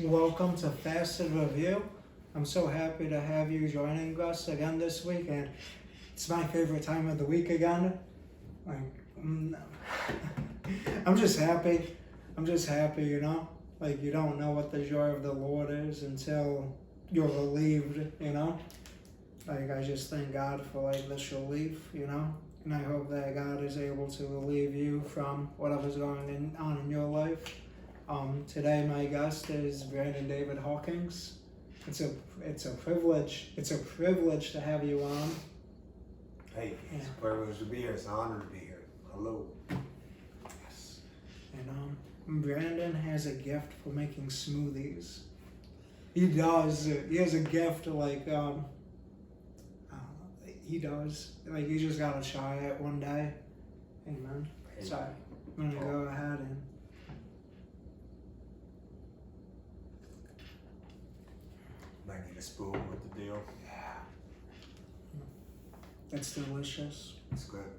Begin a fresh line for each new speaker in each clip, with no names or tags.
Welcome to Fasted Review. I'm so happy to have you joining us again this week, and it's my favorite time of the week again. I'm just happy. I'm just happy, Like, you don't know what the joy of the Lord is until you're relieved, Like, I just thank God for, this relief, And I hope that God is able to relieve you from whatever's going on in your life. Today my guest is BrandonDavid Hawkins. It's a privilege. It's a privilege to have you on.
Hey, it's a privilege to be here. It's an honor to be here. Hello.
Yes. And Brandon has a gift for making smoothies. He does. He has a gift he does. You just gotta try it one day. Amen.
Hey.
So I'm gonna go ahead and.
Might need a spoon with the deal.
Yeah. It's delicious.
It's good.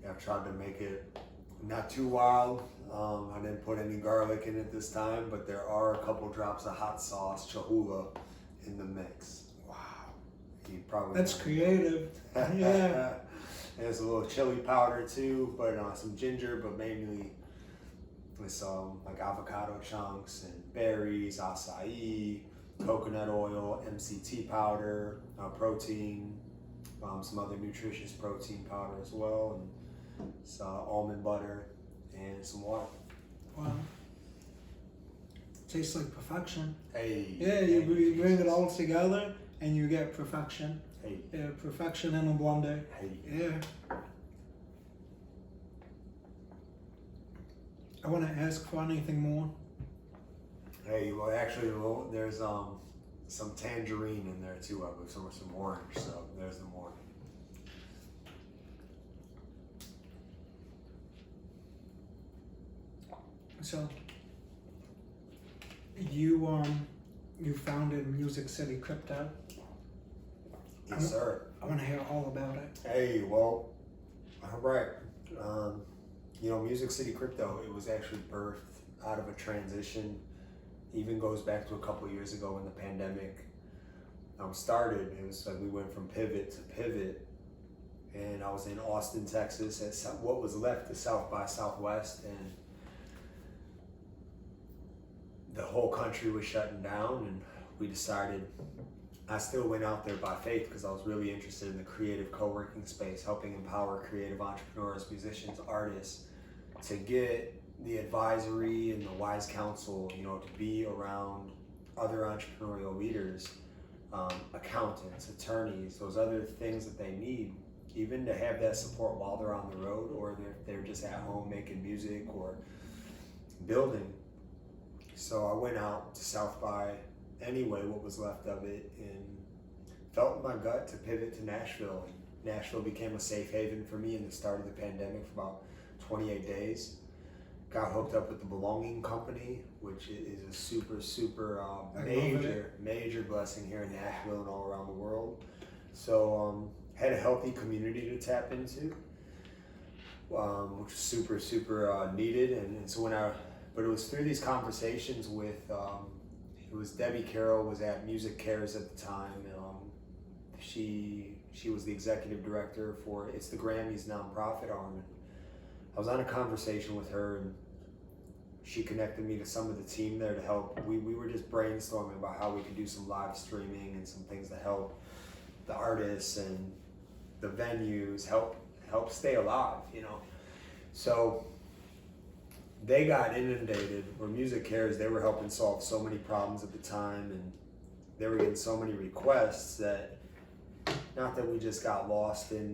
Yeah, I've tried to make it not too wild. I didn't put any garlic in it this time, but there are a couple drops of hot sauce, Cholula, in the mix.
Wow.
You probably
That's creative. Yeah.
There's a little chili powder too, but some ginger, but mainly with some avocado chunks and berries, acai, coconut oil, MCT powder, protein, some other nutritious protein powder as well, and some almond butter and some water.
Wow. Tastes like perfection.
Hey.
Yeah, you bring it all together and you get perfection.
Hey.
Yeah, perfection in a blender.
Hey.
Yeah. I want to ask for anything more.
Hey, well actually there's some tangerine in there too, I believe, some orange, so there's the more.
So you founded Music City Crypto.
Yes, sir.
I want to hear all about it.
Hey, well, all right. Music City Crypto, it was actually birthed out of a transition. Even goes back to a couple years ago when the pandemic started. It was like we went from pivot to pivot, and I was in Austin, Texas, at what was left of South by Southwest, and the whole country was shutting down, and we decided. I still went out there by faith because I was really interested in the creative co-working space, helping empower creative entrepreneurs, musicians, artists to get the advisory and the wise counsel, to be around other entrepreneurial leaders, accountants, attorneys, those other things that they need, even to have that support while they're on the road or they're just at home making music or building. So I went out to South by anyway, what was left of it, and felt in my gut to pivot to Nashville. And Nashville became a safe haven for me in the start of the pandemic for about 28 days. Got hooked up with the Belonging Company, which is a super major blessing here in Nashville and all around the world. So had a healthy community to tap into, which was super needed. And so but it was through these conversations with, it was Debbie Carroll was at Music Cares at the time. She was the executive director for it's the Grammys nonprofit arm. And I was on a conversation with her, and she connected me to some of the team there to help. We were just brainstorming about how we could do some live streaming and some things to help the artists and the venues help stay alive, So they got inundated, where Music Cares, they were helping solve so many problems at the time, and they were getting so many requests that, not that we just got lost in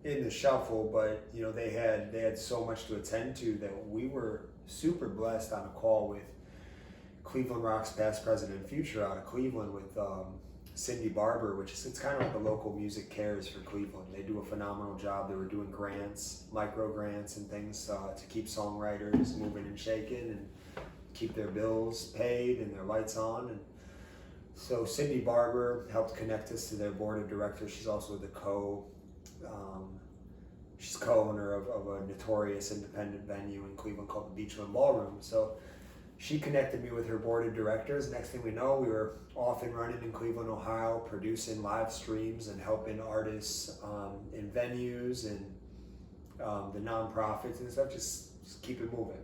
the shuffle, but they had so much to attend to that we were super blessed on a call with Cleveland Rock's past, present, and future out of Cleveland with Cindy Barber, which is, it's kind of like the local Music Cares for Cleveland. They do a phenomenal job. They were doing grants, micro grants and things to keep songwriters moving and shaking and keep their bills paid and their lights on. And so Cindy Barber helped connect us to their board of directors. She's also the she's co-owner of a notorious independent venue in Cleveland called the Beachland Ballroom. So she connected me with her board of directors. Next thing we know, we were off and running in Cleveland, Ohio, producing live streams and helping artists in venues and the nonprofits and stuff, just keep it moving,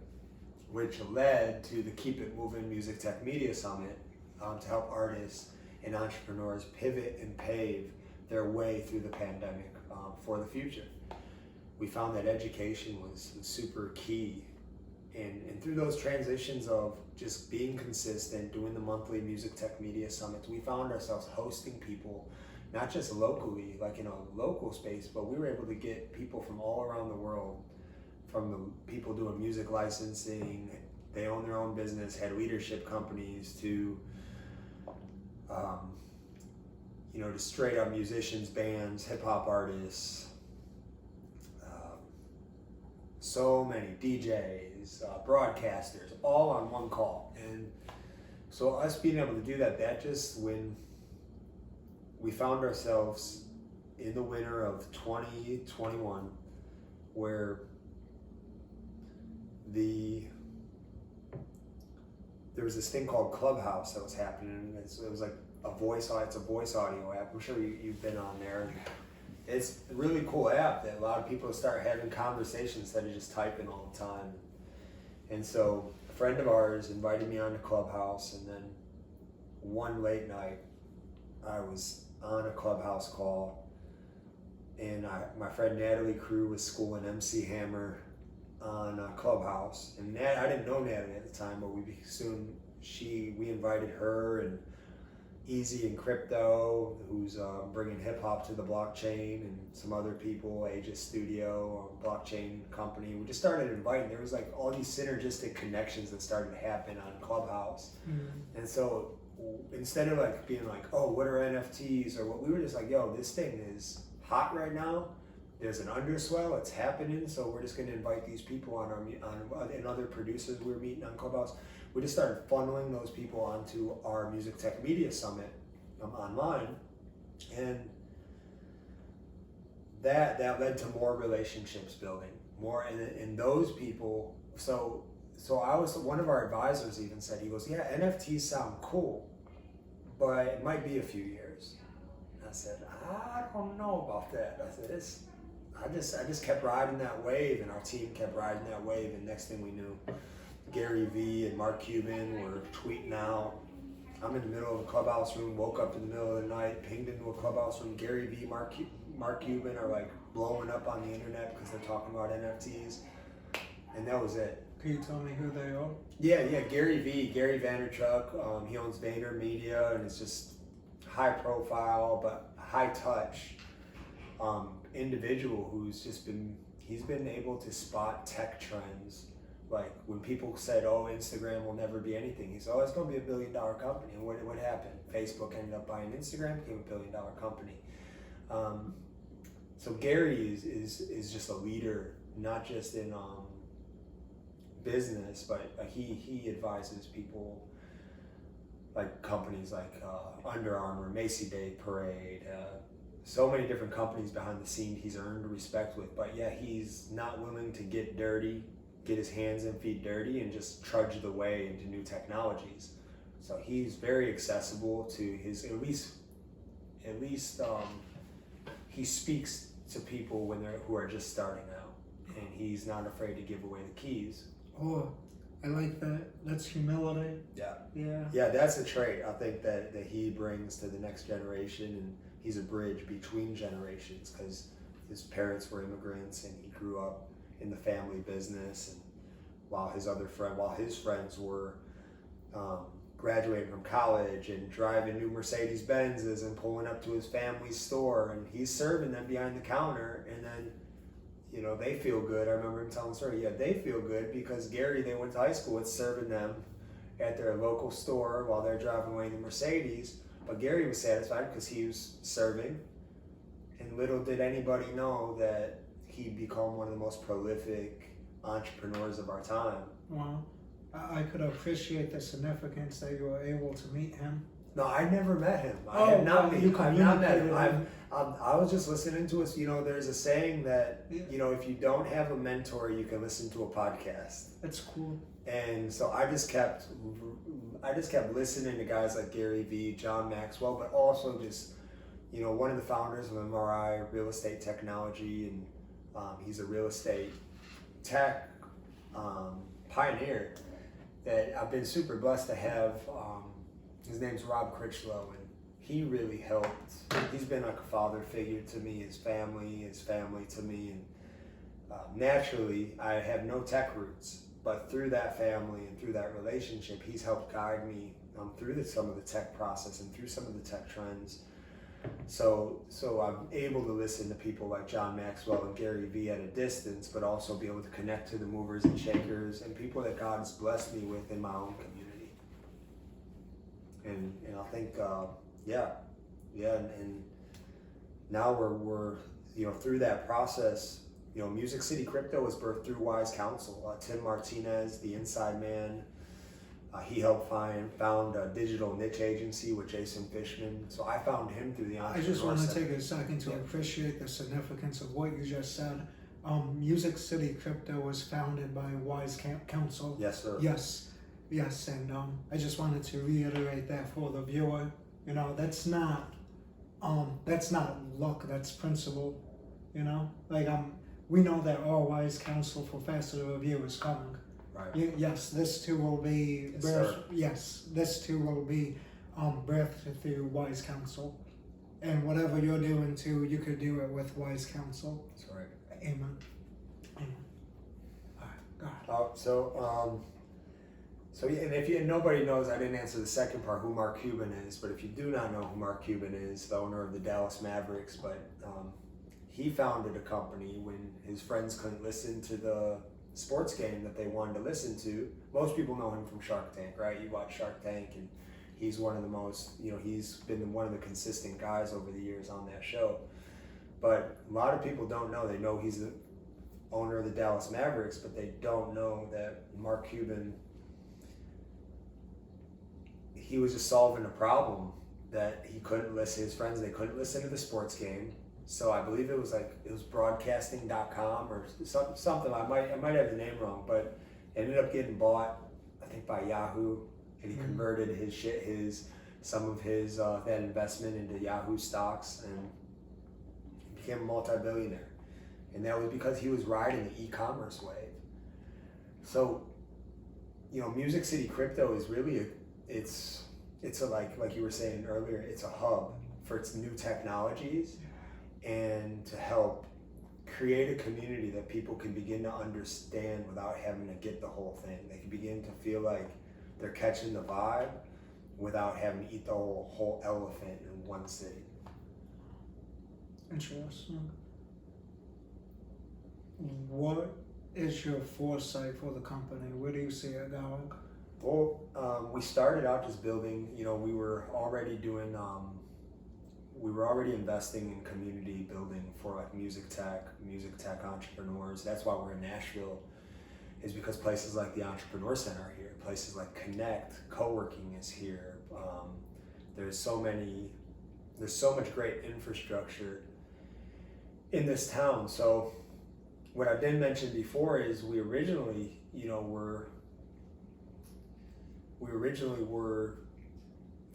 which led to the Keep It Moving Music Tech Media Summit to help artists and entrepreneurs pivot and pave their way through the pandemic for the future. We found that education was super key, and through those transitions of just being consistent, doing the monthly Music Tech Media Summits, we found ourselves hosting people, not just locally, like in a local space, but we were able to get people from all around the world, from the people doing music licensing, they own their own business, had leadership companies, to just straight up musicians, bands, hip hop artists, so many DJs, broadcasters, all on one call. And so us being able to do that just when we found ourselves in the winter of 2021, where there was this thing called Clubhouse that was happening. It was like it's a voice audio app. I'm sure you've been on there. It's a really cool app that a lot of people start having conversations instead of just typing all the time. And so a friend of ours invited me on to Clubhouse, and then one late night I was on a Clubhouse call, and my friend Natalie Crew was schooling MC Hammer on Clubhouse, and I didn't know Natalie at the time, but we invited her and Easy and Crypto, who's bringing hip hop to the blockchain, and some other people, Aegis Studio, blockchain company. We just started inviting. There was like all these synergistic connections that started to happen on Clubhouse. Mm-hmm. And so instead of like being like, oh, what are NFTs or what, we were just like, yo, this thing is hot right now. There's an underswell, it's happening. So we're just going to invite these people and other producers we were meeting on Clubhouse. We just started funneling those people onto our Music Tech Media Summit online, and that led to more relationships building, more, and those people. So one of our advisors even said, he goes, yeah, NFTs sound cool, but it might be a few years. And I said, I don't know about that. I said, I just kept riding that wave, and our team kept riding that wave, and next thing we knew, Gary V and Mark Cuban were tweeting out. I'm in the middle of a Clubhouse room, woke up in the middle of the night, pinged into a Clubhouse room. Gary V, Mark Cuban are like blowing up on the internet because they're talking about NFTs, and that was it.
Can you tell me who they are?
Yeah, Gary V, Gary Vaynerchuk. He owns Vayner Media, and it's just high profile but high touch individual who's he's been able to spot tech trends. Like when people said, oh, Instagram will never be anything, he said, oh, it's going to be $1 billion company. And what happened? Facebook ended up buying Instagram, became $1 billion company. So Gary is just a leader, not just in business, but he advises people, like companies like Under Armour, Macy Day Parade, so many different companies behind the scene he's earned respect with. But yeah, he's not willing to get dirty, get his hands and feet dirty, and just trudge the way into new technologies. So he's very accessible to his, at least he speaks to people who are just starting out, and he's not afraid to give away the keys.
Oh, I like that. That's humility.
Yeah, that's a trait I think that he brings to the next generation, and he's a bridge between generations because his parents were immigrants and he grew up in the family business, and while his friends were graduating from college and driving new Mercedes Benzes and pulling up to his family's store, and he's serving them behind the counter, and then they feel good. I remember him telling the story. Yeah, they feel good because Gary, they went to high school with, serving them at their local store while they're driving away in the Mercedes. But Gary was satisfied because he was serving, and little did anybody know that he'd become one of the most prolific entrepreneurs of our time.
Wow. I could appreciate the significance that you were able to meet him.
No, I never met him. I have not met him. I was just listening to us. There's a saying that
Yeah.
if you don't have a mentor, you can listen to a podcast.
That's cool.
And so I just kept listening to guys like Gary Vee, John Maxwell, but also just one of the founders of MRI Real Estate Technology, and he's a real estate tech pioneer that I've been super blessed to have. His name's Rob Critchlow, and he really helped. He's been like a father figure to me, his family to me, and naturally I have no tech roots, but through that family and through that relationship, he's helped guide me through some of the tech process and through some of the tech trends. So I'm able to listen to people like John Maxwell and Gary Vee at a distance, but also be able to connect to the movers and shakers and people that God's blessed me with in my own community. And I think and now we're through that process. Music City Crypto was birthed through Wise Counsel. Tim Martinez, the inside man, he helped found a digital niche agency with Jason Fishman. So I found him through the Entrepreneur
I just want to
Center.
take a second to appreciate the significance of what you just said. Music City Crypto was founded by Wise Counsel.
Yes, sir.
Yes, and I just wanted to reiterate that for the viewer. That's not luck. That's principle. We know that all Wise Counsel for Faster Review is coming.
Right.
Yes, this too will be
Yes, sir.
this too will be birthed through Wise Counsel, and whatever you're doing too, you could do it with Wise Counsel.
That's right.
Amen. All right, God.
So yeah, and nobody knows, I didn't answer the second part, who Mark Cuban is, but if you do not know who Mark Cuban is, the owner of the Dallas Mavericks, but he founded a company when his friends couldn't listen to the sports game that they wanted to listen to. Most people know him from Shark Tank, right? You watch Shark Tank, and he's one of the most, he's been one of the consistent guys over the years on that show. But a lot of people don't know. They know he's the owner of the Dallas Mavericks, but they don't know that Mark Cuban, he was just solving a problem that he couldn't listen, his friends, they couldn't listen to the sports game. So I believe it was broadcasting.com or something. I might have the name wrong, but it ended up getting bought, I think, by Yahoo, and he converted some of his that investment into Yahoo stocks, and he became a multi-billionaire. And that was because he was riding the e-commerce wave. So, Music City Crypto is really it's like you were saying earlier, it's a hub for its new technologies, and to help create a community that people can begin to understand without having to get the whole thing. They can begin to feel like they're catching the vibe without having to eat the whole elephant in one sitting.
Interesting. What is your foresight for the company? Where do you see it going?
Well, we started out just building, we were already investing in community building for like music tech entrepreneurs. That's why we're in Nashville, is because places like the Entrepreneur Center are here. Places like Connect, co-working is here. There's so much great infrastructure in this town. So what I didn't mention before is we originally were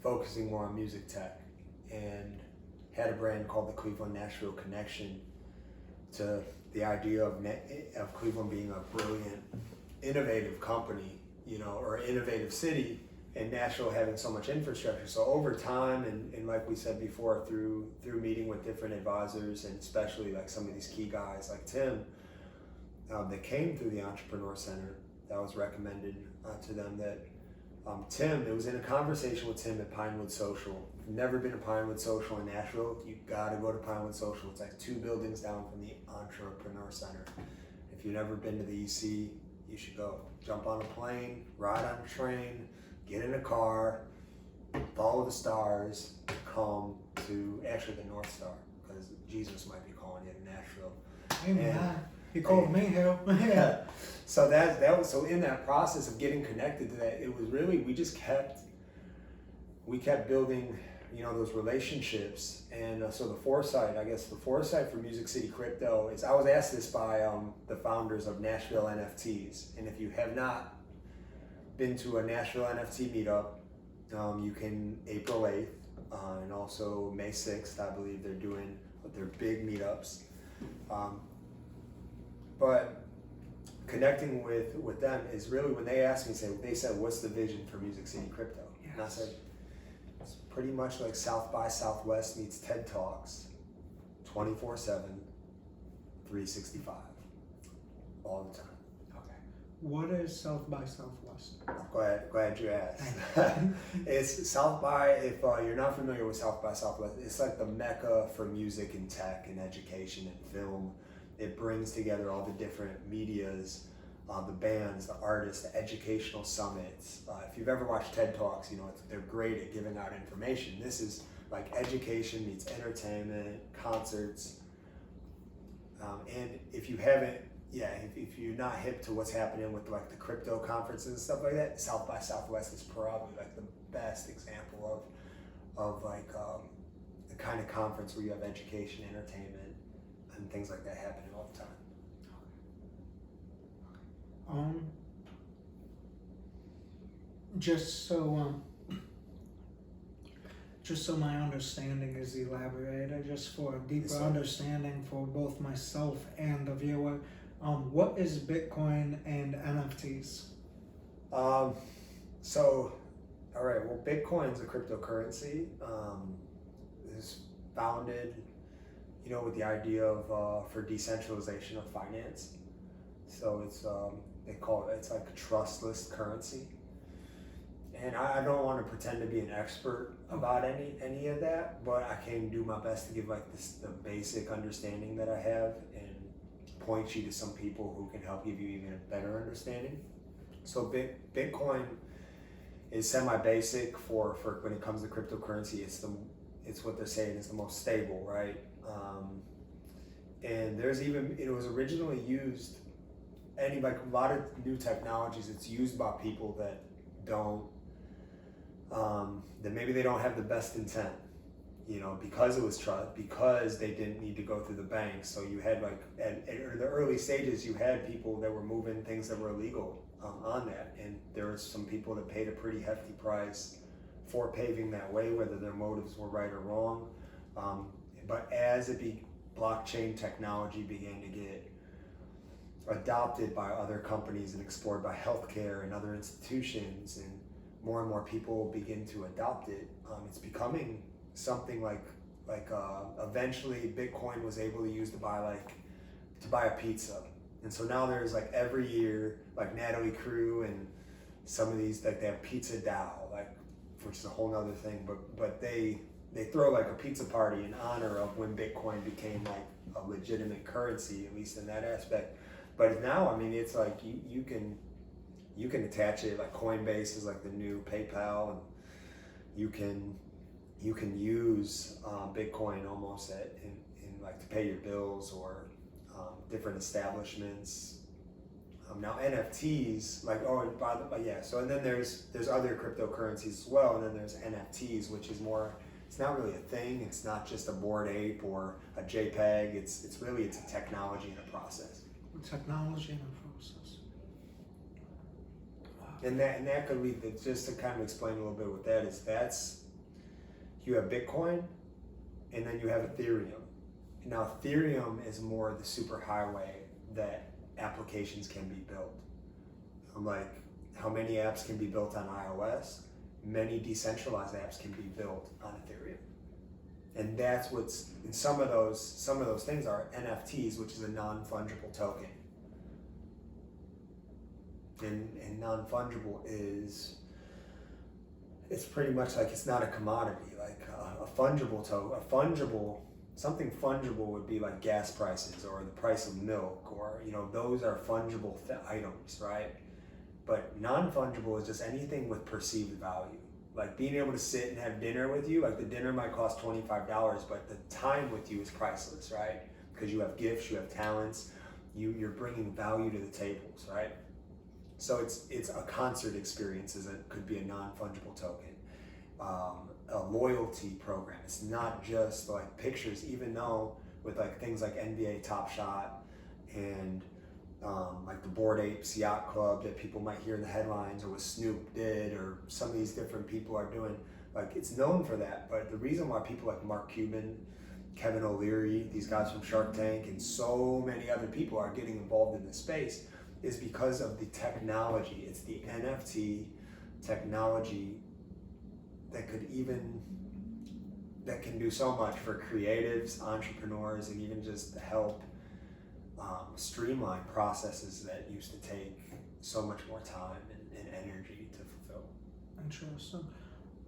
focusing more on music tech, and had a brand called the Cleveland Nashville Connection, to the idea of Cleveland being a brilliant, innovative company, or innovative city, and Nashville having so much infrastructure. So over time, and like we said before, through meeting with different advisors, and especially like some of these key guys like Tim, that came through the Entrepreneur Center, that was recommended to them, that Tim, it was in a conversation with Tim at Pinewood Social. If you've never been to Pinewood Social in Nashville, you gotta go to Pinewood Social. It's like 2 buildings down from the Entrepreneur Center. If you've never been to the EC, you should go. Jump on a plane, ride on a train, get in a car, follow the stars, come to actually the North Star, because Jesus might be calling you to Nashville.
Amen. He called me here.
Yeah. So that was so in that process of getting connected to that, it was really we kept building those relationships. And so the foresight for Music City Crypto is, I was asked this by the founders of Nashville NFTs. And if you have not been to a Nashville NFT meetup, you can April 8th and also May 6th, I believe they're doing their big meetups. But connecting with them is really, when they asked me, they said, what's the vision for Music City Crypto? Yes. And I said, it's pretty much like South by Southwest meets TED Talks, 24/7, 365, all the time.
Okay. What is South by Southwest?
Glad you asked. It's South by, if you're not familiar with South by Southwest, it's like the mecca for music and tech and education and film. It brings together all the different medias, the bands, the artists, the educational summits. If you've ever watched TED Talks, they're great at giving out information. This is like education meets entertainment, concerts. And if you haven't, if you're not hip to what's happening with like the crypto conferences and stuff like that, South by Southwest is probably like the best example of like the kind of conference where you have education, entertainment, and things like that happening all the time.
Just so my understanding is elaborated, just for a deeper understanding for both myself and the viewer, what is Bitcoin and NFTs?
All right, well, Bitcoin's a cryptocurrency. Is founded, with the idea of for decentralization of finance. So it's it's like a trustless currency. And I don't want to pretend to be an expert about any of that, but I can do my best to give like the basic understanding that I have and point you to some people who can help give you even a better understanding. So Bitcoin is semi-basic for when it comes to cryptocurrency. It's what they're saying is the most stable, right? And it was originally used, a lot of new technologies, it's used by people that don't, that maybe they don't have the best intent, because it was trust, because they didn't need to go through the banks. So you had at the early stages, you had people that were moving things that were illegal on that. And there were some people that paid a pretty hefty price for paving that way, whether their motives were right or wrong. But as blockchain technology began to get adopted by other companies and explored by healthcare and other institutions, and more people begin to adopt it, it's becoming something like eventually Bitcoin was able to use to buy a pizza. And so now there's every year, Natalie Crew and some of these, they have Pizza DAO, which is a whole nother thing, but they throw a pizza party in honor of when Bitcoin became a legitimate currency, at least in that aspect. But now, it's you can attach it, Coinbase is the new PayPal, and you can use Bitcoin almost in to pay your bills or different establishments. Now NFTs, so and then there's other cryptocurrencies as well, and then there's NFTs, which is more, it's not really a thing, it's not just a Bored Ape or a JPEG, it's a technology and a process.
Technology and a process.
And that could lead to, just to kind of explain a little bit what that is, you have Bitcoin and then you have Ethereum. Now Ethereum is more the superhighway that applications can be built. How many apps can be built on iOS, many decentralized apps can be built on Ethereum. And that's and some of those things are NFTs, which is a non-fungible token. And non-fungible it's pretty much it's not a commodity. Something fungible would be gas prices or the price of milk, or those are fungible items, right? But non-fungible is just anything with perceived value. Being able to sit and have dinner with you, the dinner might cost $25, but the time with you is priceless, right? Because you have gifts, you have talents, you're bringing value to the tables, right? So it's a concert experience, could be a non-fungible token. a loyalty program. It's not just like pictures, even though with like things like NBA Top Shot and like the Bored Apes Yacht Club that people might hear in the headlines, or what Snoop did, or some of these different people are doing, like it's known for that. But the reason why people like Mark Cuban, Kevin O'Leary, these guys from Shark Tank, and so many other people are getting involved in this space is because of the technology. It's the NFT technology that can do so much for creatives, entrepreneurs, and even just help streamline processes that used to take so much more time and energy to fulfill.
Interesting.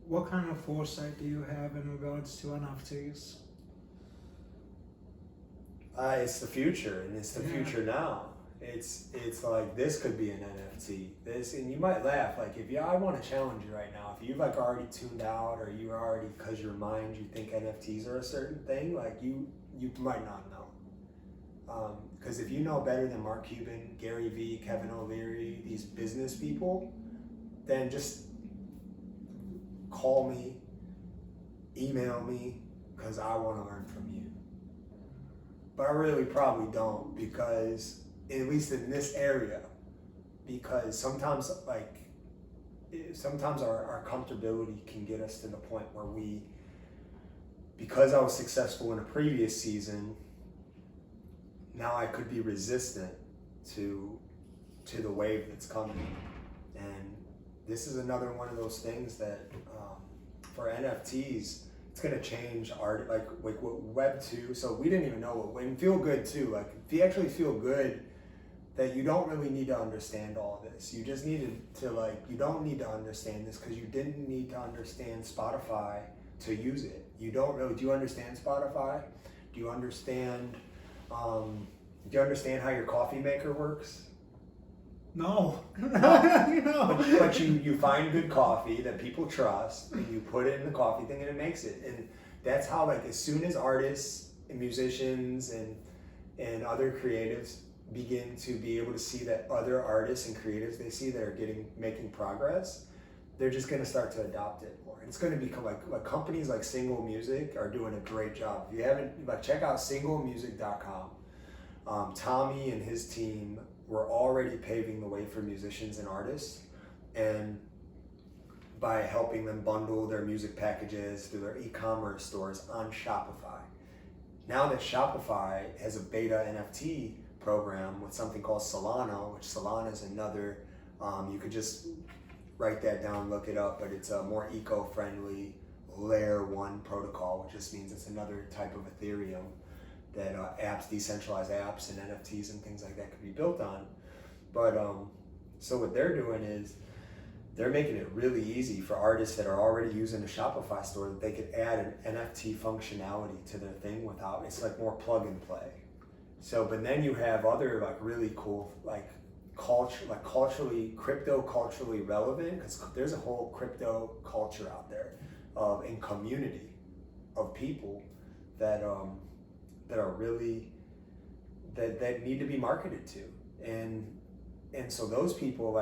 What kind of foresight do you have in regards to NFTs?
It's the future, and it's the future now. It's like this could be an NFT. This, and you might laugh. Like I want to challenge you right now. If you've like already tuned out, or you already, because your mind, you think NFTs are a certain thing, like you might not know. Because if you know better than Mark Cuban, Gary Vee, Kevin O'Leary, these business people, then just call me, email me, because I want to learn from you. But I really probably don't, because at least in this area, because sometimes our comfortability can get us to the point where because I was successful in a previous season, now I could be resistant to the wave that's coming. And this is another one of those things that for NFTs, it's gonna change art, like what Web 2. So we didn't even know and feel good too. Like if you actually feel good, that you don't really need to understand all of this. You just needed to you don't need to understand this, because you didn't need to understand Spotify to use it. You don't really. Do you understand Spotify? Do you understand? Do you understand how your coffee maker works?
No.
No. But you find good coffee that people trust, and you put it in the coffee thing, and it makes it. And that's how, like, as soon as artists and musicians and other creatives begin to be able to see that other artists and creatives they see that are making progress, they're just going to start to adopt it more. And it's going to become like companies like Single Music are doing a great job. If you haven't, check out singlemusic.com. Tommy and his team were already paving the way for musicians and artists, and by helping them bundle their music packages through their e-commerce stores on Shopify. Now that Shopify has a beta NFT program with something called Solana, which Solana is another, you could just write that down, look it up, but it's a more eco-friendly layer 1 protocol, which just means it's another type of Ethereum that decentralized apps and NFTs and things like that could be built on. But so what they're doing is they're making it really easy for artists that are already using a Shopify store that they could add an NFT functionality to their thing without, it's like more plug and play. So, but then you have other really cool, crypto culturally relevant, because there's a whole crypto culture out there and community of people that are really that need to be marketed to, and so those people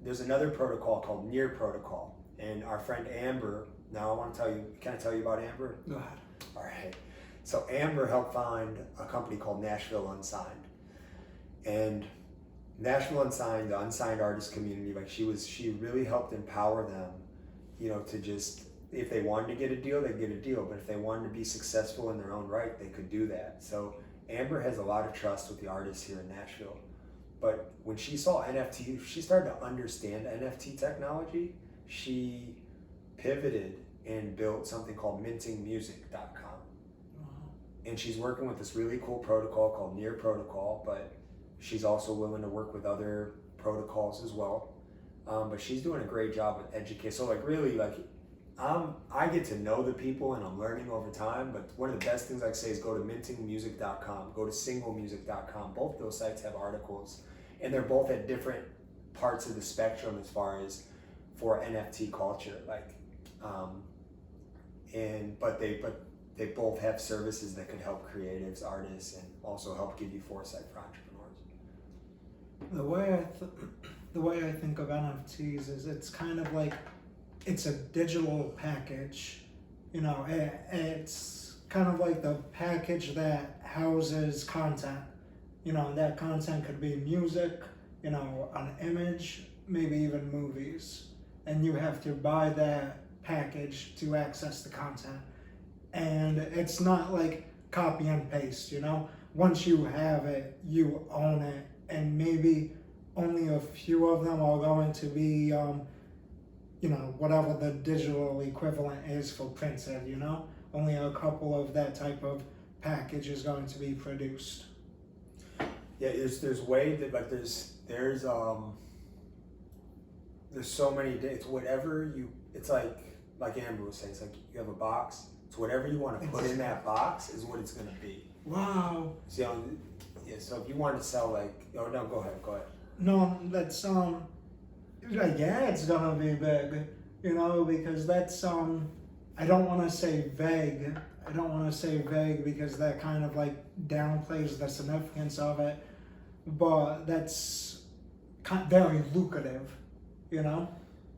there's another protocol called Near Protocol, and our friend Amber. Now I want to tell you. Can I tell you about Amber?
Go ahead.
All right. So Amber helped find a company called Nashville Unsigned, and Nashville Unsigned, the unsigned artist community, she really helped empower them, to just, if they wanted to get a deal, they'd get a deal, but if they wanted to be successful in their own right, they could do that. So Amber has a lot of trust with the artists here in Nashville, but when she saw NFT, she started to understand NFT technology. She pivoted and built something called mintingmusic.com. And she's working with this really cool protocol called Near Protocol, but she's also willing to work with other protocols as well. But she's doing a great job with education. So I get to know the people and I'm learning over time, but one of the best things I say is go to mintingmusic.com, go to singlemusic.com. Both those sites have articles, and they're both at different parts of the spectrum as far as for NFT culture. They both have services that could help creatives, artists, and also help give you foresight for entrepreneurs.
The way I think of NFTs is it's kind of like it's a digital package. You know, it's kind of like the package that houses content. You know, and that content could be music, you know, an image, maybe even movies. And you have to buy that package to access the content. And it's not like copy and paste, you know? Once you have it, you own it. And maybe only a few of them are going to be, you know, whatever the digital equivalent is for printed, you know? Only a couple of that type of package is going to be produced.
Yeah, there's way that like there's so many. It's whatever you. It's like Amber was saying. It's like you have a box. It's whatever you want to put in that box is what it's gonna be.
Wow.
So yeah. So if you want to sell no, go ahead.
No, that's yeah, it's gonna be big, you know, because that's I don't want to say vague. I don't want to say vague because that kind of like downplays the significance of it, but that's very lucrative, you know.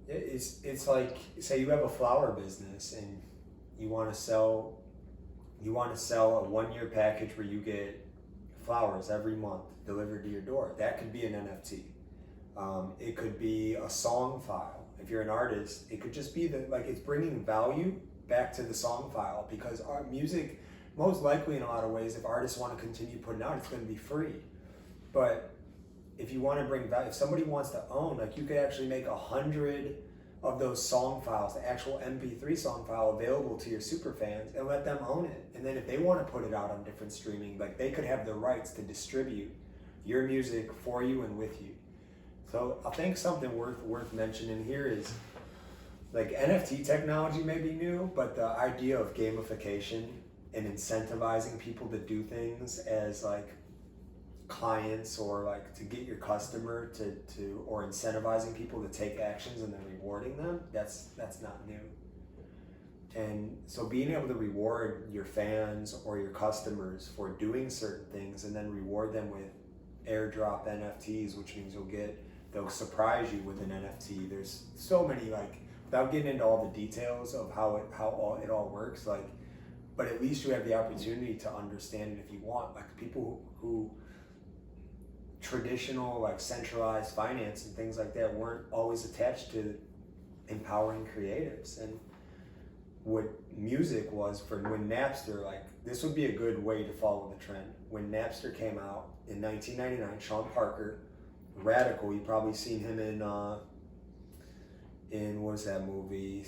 It's like, say you have a flower business and you want to sell a 1-year package where you get flowers every month delivered to your door. That could be an NFT. It could be a song file. If you're an artist, it could just be it's bringing value back to the song file, because our music, most likely in a lot of ways, if artists want to continue putting out, it's going to be free. But if you want to bring value, if somebody wants to own, like you could actually make 100 of those song files, the actual MP3 song file, available to your super fans and let them own it. And then if they want to put it out on different streaming, like they could have the rights to distribute your music for you and with you. So I think something worth mentioning here is, like, NFT technology may be new, but the idea of gamification and incentivizing people to do things as like clients, or like to get your customer to or incentivizing people to take actions and then rewarding them, that's not new. And so being able to reward your fans or your customers for doing certain things and then reward them with airdrop NFTs, which means they'll surprise you with an NFT. There's so many, like, without getting into all the details of how it all works, like, but at least you have the opportunity to understand it if you want. Like people who traditional, like, centralized finance and things like that weren't always attached to empowering creatives. And what music was, for when Napster, like, this would be a good way to follow the trend. When Napster came out in 1999, Sean Parker, radical, you've probably seen him in what was that movie,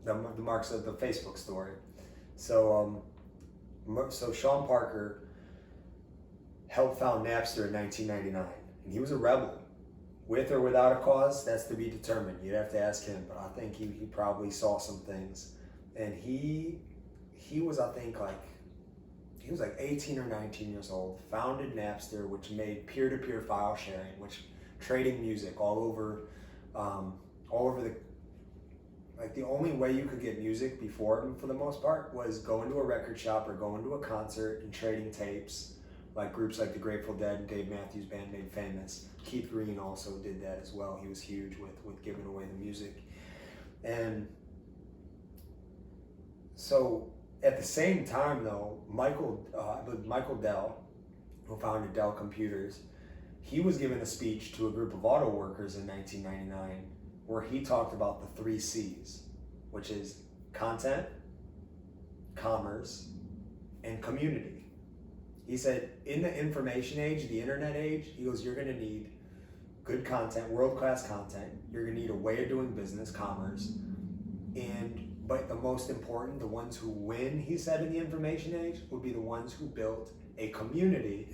the Marks of the Facebook Story. So Sean Parker helped found Napster in 1999, and he was a rebel, with or without a cause. That's to be determined. You'd have to ask him, but I think he probably saw some things, and he was, I think, he was like 18 or 19 years old, founded Napster, which made peer-to-peer file sharing, which trading music all over the, like, the only way you could get music before, for the most part, was going to a record shop or going to a concert and trading tapes, like groups like the Grateful Dead and Dave Matthews Band made famous. Keith Green also did that as well. He was huge with giving away the music. And so at the same time, though, Michael Dell, who founded Dell Computers, he was giving a speech to a group of auto workers in 1999 where he talked about the 3 C's, which is content, commerce, and community. He said, in the information age, the internet age, he goes, you're going to need good content, world-class content. You're going to need a way of doing business, commerce, but the most important, the ones who win, he said, in the information age, would be the ones who built a community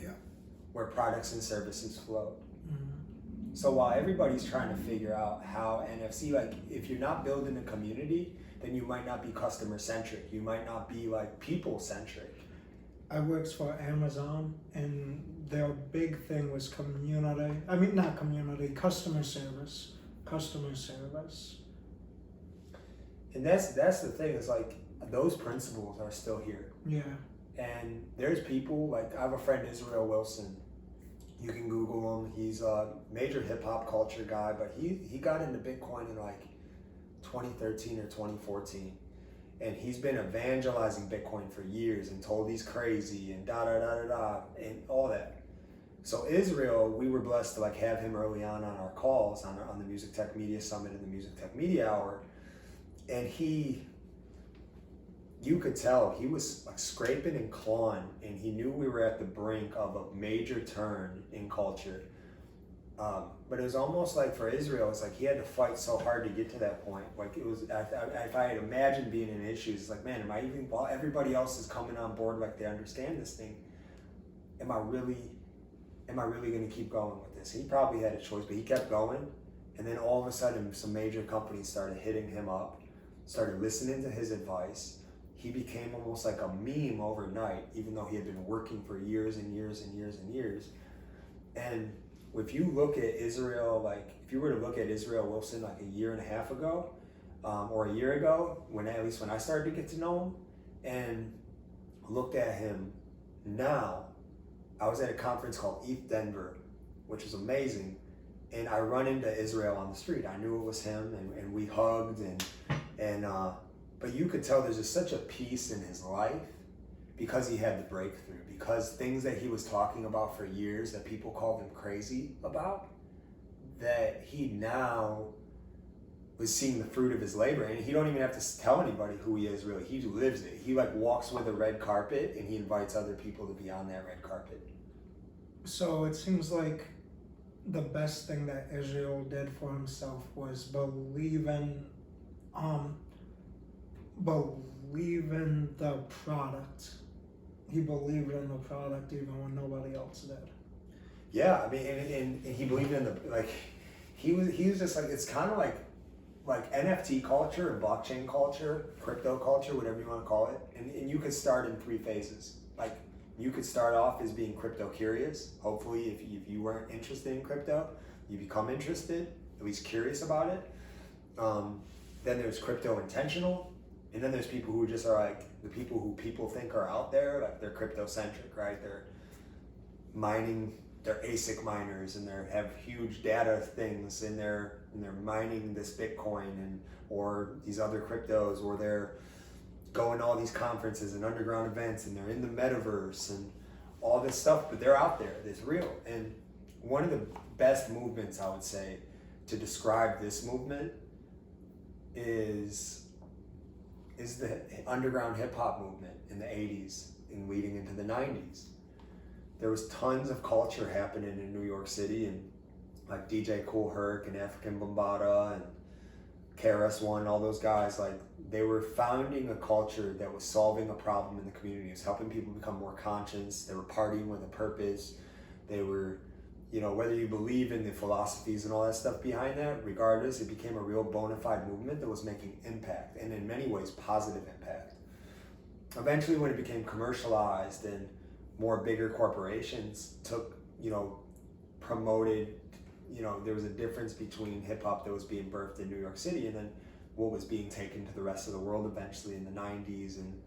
where products and services flowed. Mm-hmm. So while everybody's trying to figure out how NFC, like, if you're not building a community, then you might not be customer-centric. You might not be, like, people-centric.
I worked for Amazon, and their big thing was community. I mean, not community, customer service. Customer service.
And that's the thing, is like, those principles are still here.
Yeah.
And there's people, like, I have a friend, Israel Wilson. You can Google him. He's a major hip hop culture guy, but he got into Bitcoin in like 2013 or 2014. And he's been evangelizing Bitcoin for years and told he's crazy and da da da da da and all that. So Israel, we were blessed to like have him early on our calls on the Music Tech Media Summit and the Music Tech Media Hour. And you could tell he was like scraping and clawing, and he knew we were at the brink of a major turn in culture. But it was almost like for Israel, it's like he had to fight so hard to get to that point. Like it was, if I had imagined being in issues, it's like, man, am I even, while everybody else is coming on board like they understand this thing, am I really going to keep going with this? He probably had a choice, but he kept going. And then all of a sudden, some major companies started hitting him up, started listening to his advice. He became almost like a meme overnight, even though he had been working for years and years and years and years. And if you look at Israel, like if you were to look at Israel Wilson like a year and a half ago, or a year ago, at least when I started to get to know him, and looked at him now, I was at a conference called ETH Denver, which was amazing, and I run into Israel on the street. I knew it was him, and we hugged, but you could tell there's just such a peace in his life because he had the breakthrough, because things that he was talking about for years that people called him crazy about, that he now was seeing the fruit of his labor. And he don't even have to tell anybody who he is really. He lives it. He like walks with a red carpet, and he invites other people to be on that red carpet.
So it seems like the best thing that Israel did for himself was believe in the product. He believed in the product even when nobody else did.
Yeah, I mean, and he believed in he was just like, it's kind of like NFT culture and blockchain culture, crypto culture, whatever you want to call it. And you could start in 3 phases. Like you could start off as being crypto curious. Hopefully, if you weren't interested in crypto, you become interested, at least curious about it. Then there's crypto intentional. And then there's people who just are like the people who people think are out there, like they're crypto centric, right? They're mining, they're ASIC miners, and they have huge data things, and they're mining this Bitcoin or these other cryptos, or they're going to all these conferences and underground events, and they're in the metaverse and all this stuff, but they're out there, it's real. And one of the best movements, I would say, to describe this movement is the underground hip hop movement in the 80s and leading into the 90s. There was tons of culture happening in New York City, and like DJ Kool Herc and African Bambaataa and KRS-One, all those guys, like they were founding a culture that was solving a problem in the community. It was helping people become more conscious. They were partying with a purpose. They were, whether you believe in the philosophies and all that stuff behind that, regardless, it became a real bona fide movement that was making impact, and in many ways positive impact. Eventually, when it became commercialized and more bigger corporations promoted, there was a difference between hip hop that was being birthed in New York City and then what was being taken to the rest of the world eventually in the 90s. And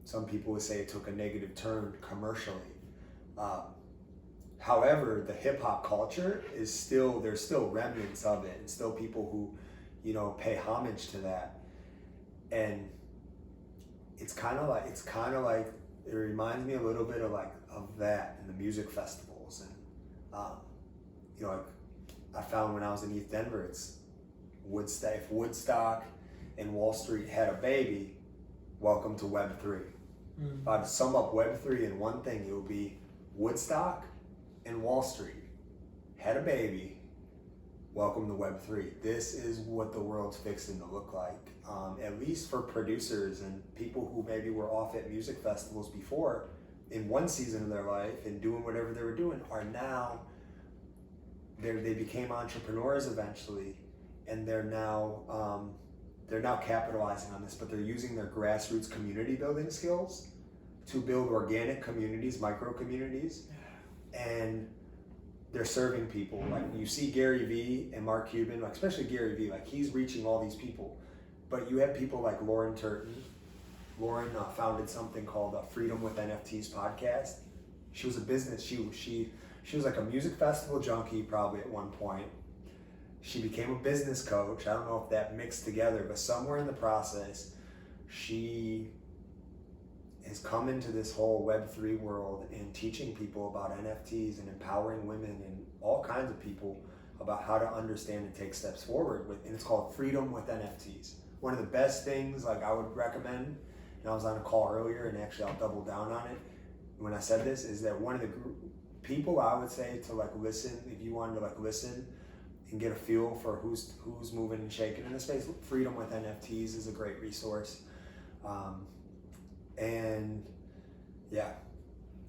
some people would say it took a negative turn commercially. However, the hip hop culture is there's still remnants of it, and still people who, pay homage to that. And it's kind of like, it reminds me a little bit of that in the music festivals. And, I found when I was in ETH Denver, it's Woodstock. If Woodstock and Wall Street had a baby, welcome to Web3. Mm-hmm. If I had to sum up Web3 in one thing, it would be Woodstock and Wall Street had a baby, welcome to Web3. This is what the world's fixing to look like, at least for producers and people who maybe were off at music festivals before in one season of their life and doing whatever they were doing are now, they became entrepreneurs eventually, and they're now capitalizing on this, but they're using their grassroots community building skills to build organic communities, micro communities. And they're serving people. Like you see Gary Vee and Mark Cuban, like especially Gary Vee, like he's reaching all these people. But you have people like Lauren Turton. Lauren founded something called Freedom with NFTs podcast. She was a business. She was like a music festival junkie probably at one point. she became a business coach. I don't know if that mixed together, but somewhere in the process, she has come into this whole Web3 world and teaching people about NFTs and empowering women and all kinds of people about how to understand and take steps forward with, and it's called Freedom with NFTs. One of the best things like I would recommend, and I was on a call earlier and actually I'll double down on it when I said this, is that one of the people I would say to like listen, if you wanted to like listen and get a feel for who's moving and shaking in the space, Freedom with NFTs is a great resource. And yeah,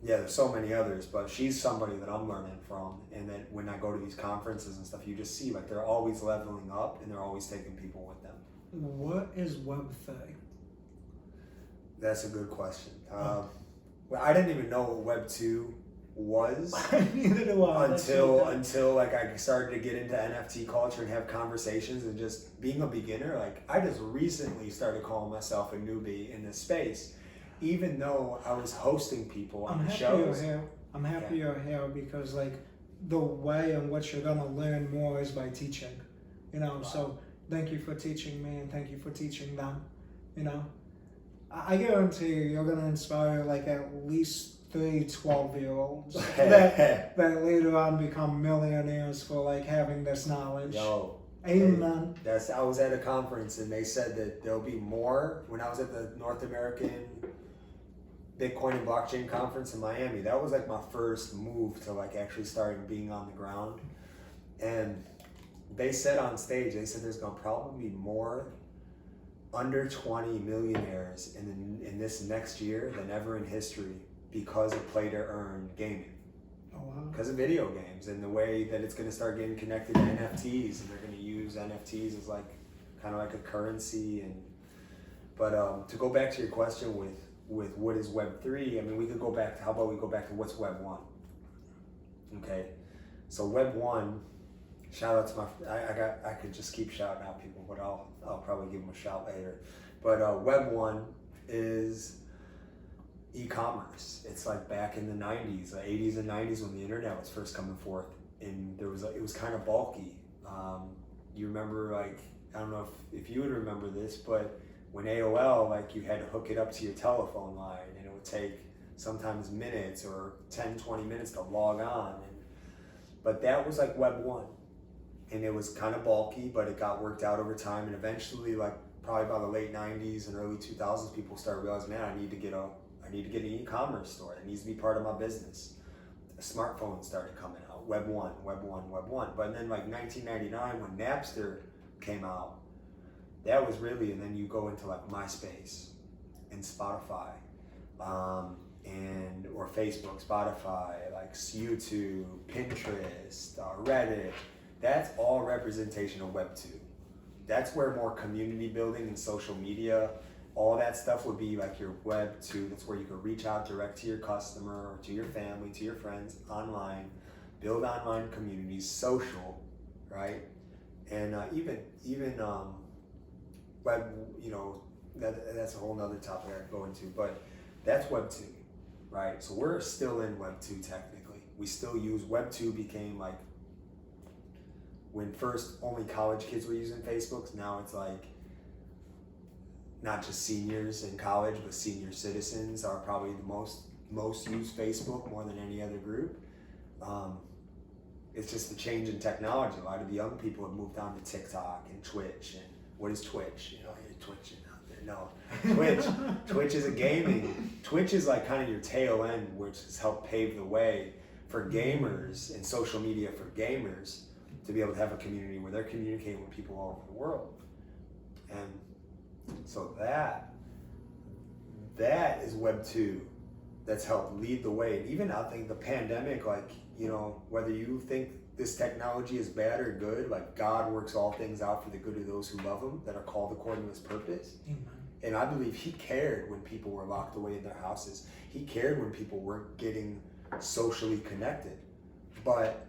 there's so many others, but she's somebody that I'm learning from, and that when I go to these conferences and stuff, you just see like they're always leveling up and they're always taking people with them.
What is Web3?
That's a good question. Well, I didn't even know what Web 2 was
Neither do I.
until like I started to get into NFT culture and have conversations, and just being a beginner, like I just recently started calling myself a newbie in this space, even though I was hosting people on the shows.
I'm happy you're here because like the way in which you're gonna learn more is by teaching. Wow. So thank you for teaching me and thank you for teaching them. I guarantee you're gonna inspire like at least 3 12-year-olds that later on become millionaires for like having this knowledge.
Yo,
amen.
I was at a conference and they said that there'll be more. When I was at the North American Bitcoin and Blockchain Conference in Miami, that was like my first move to like actually starting being on the ground. And they said on stage, there's gonna probably be more under 20 millionaires in this next year than ever in history because of play to earn gaming.
Oh, wow.
Because of video games and the way that it's going to start getting connected to NFTs, and they're going to use NFTs as like kind of like a currency. But to go back to your question with what is Web3, I mean, we could go back to, how about we go back to what's Web 1? Okay, so Web 1, shout out to I could just keep shouting out people, but I'll probably give them a shout later. But Web 1 is e-commerce. It's like back in the 90s, 80s and 90s when the internet was first coming forth, and it was kind of bulky. You remember, like, I don't know if you would remember this, but when AOL, like, you had to hook it up to your telephone line, and it would take sometimes minutes or 10, 20 minutes to log on. But that was like Web 1. And it was kind of bulky, but it got worked out over time. And eventually, like probably by the late 90s and early 2000s, people started realizing, man, I need to get an e-commerce store. It needs to be part of my business. A smartphone started coming out, Web 1. But then like 1999, when Napster came out, that was really, and then you go into like MySpace and Spotify, or Facebook, Spotify, like YouTube, Pinterest, Reddit. That's all representation of Web 2. That's where more community building and social media, all that stuff would be like your Web 2. That's where you could reach out direct to your customer or to your family, to your friends online, build online communities, social, right? And even Web, that's a whole nother topic I could go into, but that's Web 2, right? So we're still in Web 2 technically. We still use Web 2 became like, when first only college kids were using Facebook, now it's like not just seniors in college, but senior citizens are probably the most used Facebook more than any other group. It's just the change in technology. A lot of the young people have moved on to TikTok and Twitch. And what is Twitch? You're twitching out there. No, Twitch is a gaming. Twitch is like kind of your tail end, which has helped pave the way for gamers and social media for gamers to be able to have a community where they're communicating with people all over the world. And so that is Web 2 that's helped lead the way. And even I think the pandemic, like, whether you think this technology is bad or good, like God works all things out for the good of those who love him, that are called according to his purpose. Amen. And I believe he cared when people were locked away in their houses. He cared when people weren't getting socially connected. But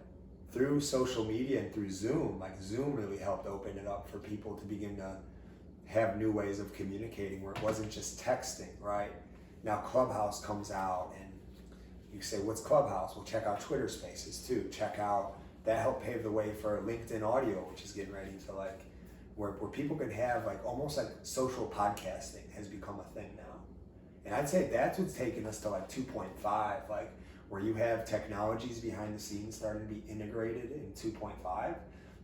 through social media and through Zoom, like Zoom really helped open it up for people to begin to have new ways of communicating where it wasn't just texting, right? Now Clubhouse comes out and you say, what's Clubhouse? Well, check out Twitter Spaces too. Check out that helped pave the way for LinkedIn audio, which is getting ready to like, where people can have like almost like social podcasting has become a thing now. And I'd say that's what's taken us to like 2.5, like where you have technologies behind the scenes starting to be integrated in 2.5,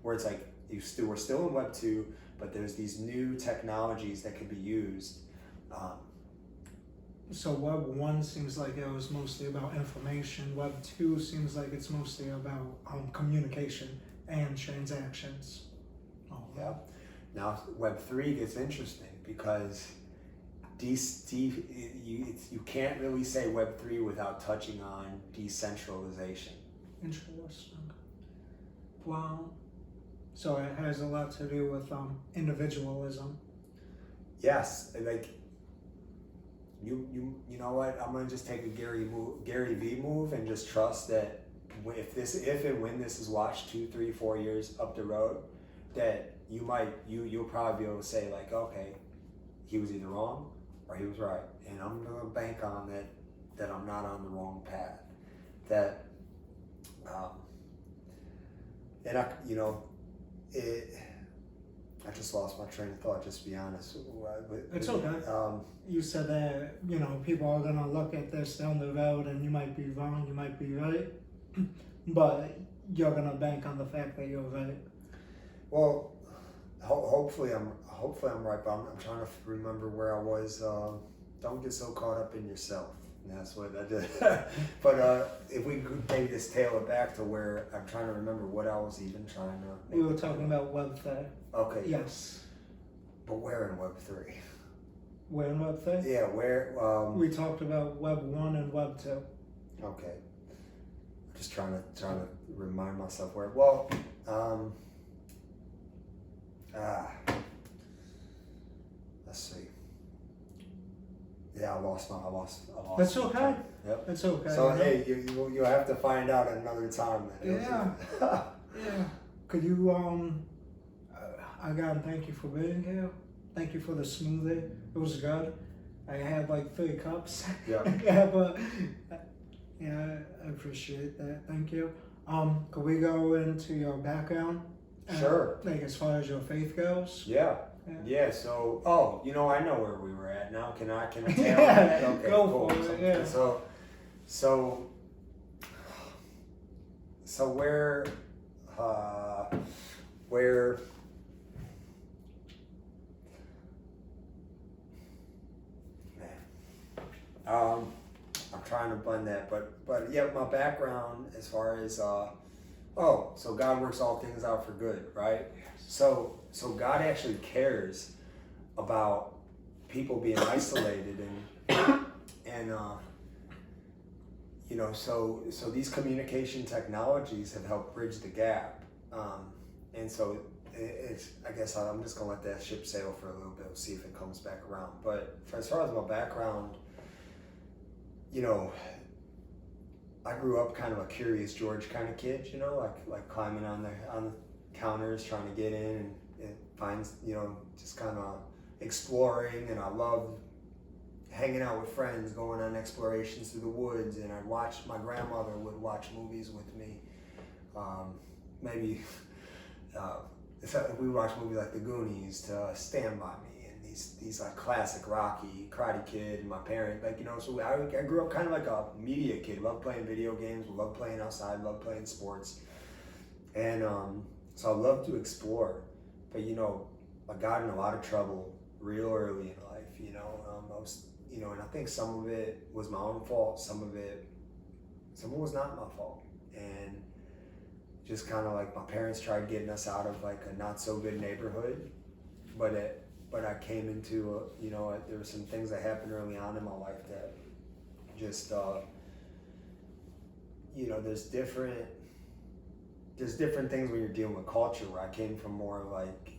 where it's like we're still in Web 2, but there's these new technologies that can be used.
So Web 1 seems like it was mostly about information. Web 2 seems like it's mostly about communication and transactions. Oh.
Yeah. Now Web 3 gets interesting because you can't really say Web 3 without touching on decentralization.
Interesting. Wow. So it has a lot to do with individualism.
Yes, like you know what? I'm gonna just take a Gary V move and just trust that if and when this is watched 2, 3, 4 years up the road, that you'll probably be able to say like, okay, he was either wrong or he was right, and I'm gonna bank on that I'm not on the wrong path. That and I just lost my train of thought, just to be honest.
It's okay. You said that, people are going to look at this down the road and you might be wrong, you might be right, but you're going to bank on the fact that you're right.
Well, hopefully I'm right, but I'm trying to remember where I was. Don't get so caught up in yourself. And that's what I did. But if we could maybe just tail it back to where I'm trying to remember what I was even trying to.
We were talking about Web 3.
Okay.
Yes.
But where in Web 3?
Where in Web 3?
Yeah, where?
We talked about Web 1 and Web 2.
Okay. Just trying to remind myself where. Well, let's see. Yeah, I lost.
That's okay.
Yep.
That's okay.
So hey, you'll have to find out another time. Then.
Yeah. Yeah. Could you I gotta thank you for being here. Thank you for the smoothie. It was good. I had like 3 cups.
Yeah.
Yeah, but yeah, I appreciate that. Thank you. Could we go into your background?
Sure.
Like as far as your faith goes?
Yeah. Yeah, so I know where we were at now. Can I tell
Yeah,
that? Okay,
go
cool.
for it, yeah.
So where I'm trying to blend that, but yeah, my background as far as so God works all things out for good, right? So God actually cares about people being isolated and so these communication technologies have helped bridge the gap, and so it's I guess I'm just gonna let that ship sail for a little bit, see if it comes back around. But as far as my background, I grew up kind of a Curious George kind of kid, like climbing on the counters trying to get in and find, just kind of exploring, and I loved hanging out with friends, going on explorations through the woods, and my grandmother would watch movies with me. We would watch movies like The Goonies to Stand By Me, and these like classic Rocky, Karate Kid, and my parents, so I grew up kind of like a media kid, loved playing video games, loved playing outside, loved playing sports, and so I love to explore, but I got in a lot of trouble real early in life. I was, and I think some of it was my own fault. Some of it was not my fault, and just kind of like my parents tried getting us out of like a not so good neighborhood, but I came into there were some things that happened early on in my life that just there's different things when you're dealing with culture. Where I came from more like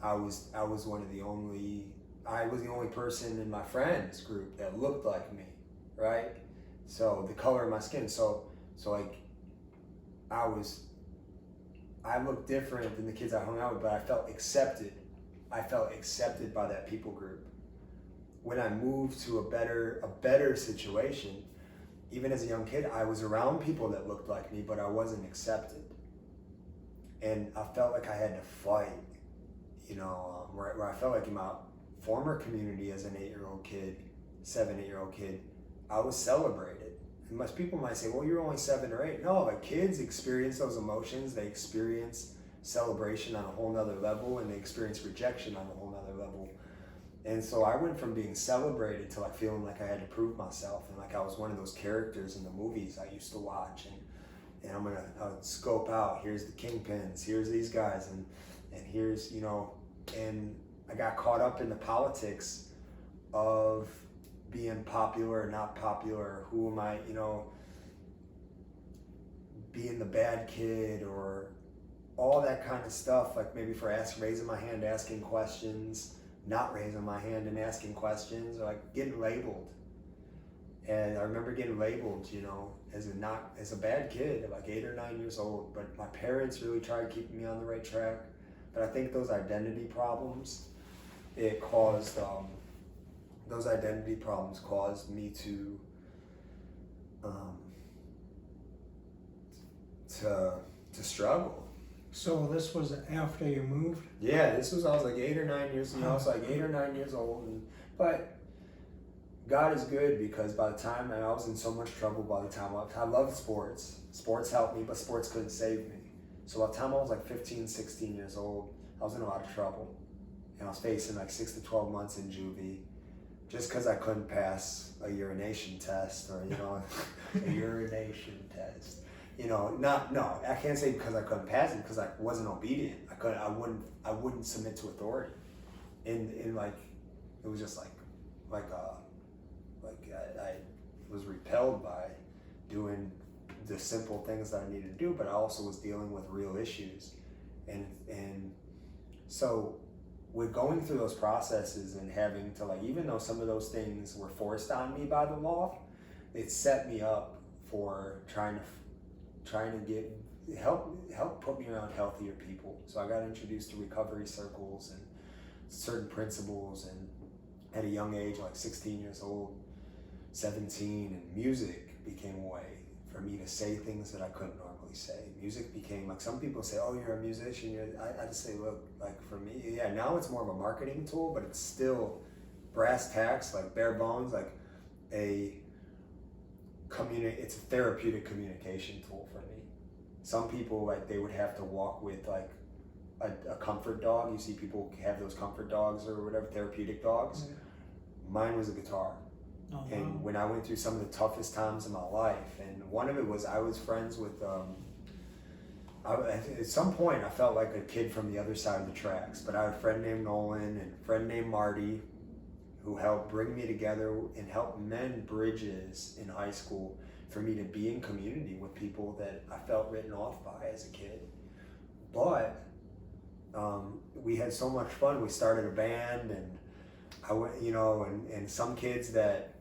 I was the only person in my friends group that looked like me, right? So the color of my skin, so like I looked different than the kids I hung out with, but I felt accepted. I felt accepted by that people group. When I moved to a better situation, even as a young kid, I was around people that looked like me, but I wasn't accepted. And I felt like I had to fight, you know, where I felt like in my former community as an 8-year-old kid, 8-year-old kid, I was celebrated. And most people might say, well, you're only 7 or 8. No, like kids experience those emotions. They experience celebration on a whole nother level, and they experience rejection on a whole nother level. And so I went from being celebrated to like feeling like I had to prove myself, and like I was one of those characters in the movies I used to watch, and I would scope out, here's the kingpins, here's these guys, and here's, you know, and I got caught up in the politics of being popular or not popular, who am I, you know, being the bad kid, or all that kind of stuff, like maybe for raising my hand, asking questions, not raising my hand and asking questions, or like getting labeled. And I remember getting labeled, you know, as a bad kid at like 8 or 9 years old, but my parents really tried keeping me on the right track. But I think those identity problems, those identity problems caused me to struggle.
So this was after you moved?
Yeah, I was like 8 or 9 years, you know, I was like 8 or 9 years old, but God is good, because by the time I was in so much trouble, I loved sports. Sports helped me, but sports couldn't save me. So by the time I was like 15, 16 years old, I was in a lot of trouble. And I was facing like 6 to 12 months in juvie, just because I couldn't pass a urination test, or, you know, a urination test. You know, I can't say because I couldn't pass it, because I wasn't obedient. I wouldn't submit to authority. And like, it was just like I was repelled by doing the simple things that I needed to do, but I also was dealing with real issues. And so with going through those processes and having to, like, even though some of those things were forced on me by the law, it set me up for trying to help put me around healthier people. So I got introduced to recovery circles and certain principles, and at a young age, like 16 years old, 17, and music became a way for me to say things that I couldn't normally say. Music became, like, some people say, oh, you're a musician. I just say, look, like, for me, yeah, now it's more of a marketing tool, but it's still brass tacks, like bare bones, like it's a therapeutic communication tool for me. Some people, like, they would have to walk with like a comfort dog. You see people have those comfort dogs or whatever, therapeutic dogs. Yeah. Mine was a guitar. Oh, and wow. When I went through some of the toughest times in my life, and one of it was I was friends with, at some point I felt like a kid from the other side of the tracks, but I had a friend named Nolan and a friend named Marty who helped bring me together and help mend bridges in high school for me to be in community with people that I felt written off by as a kid. But we had so much fun. We started a band, and I went, you know, and some kids that,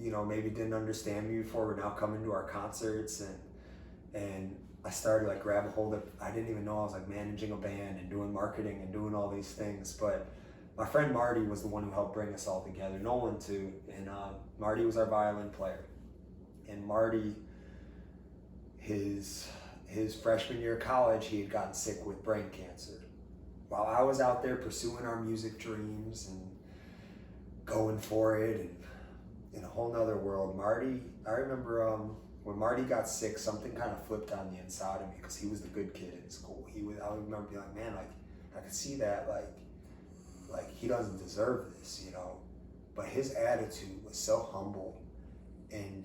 you know, maybe didn't understand me before were now coming to our concerts, and I started like grab a hold of, I didn't even know I was like managing a band and doing marketing and doing all these things. But my friend Marty was the one who helped bring us all together, Nolan too, and Marty was our violin player. And Marty, his freshman year of college, he had gotten sick with brain cancer. While I was out there pursuing our music dreams and going for it, and in a whole nother world, Marty, I remember when Marty got sick, something kind of flipped on the inside of me, because he was the good kid in school. I remember being like, man, like, I could see that, like he doesn't deserve this, you know. But his attitude was so humble, and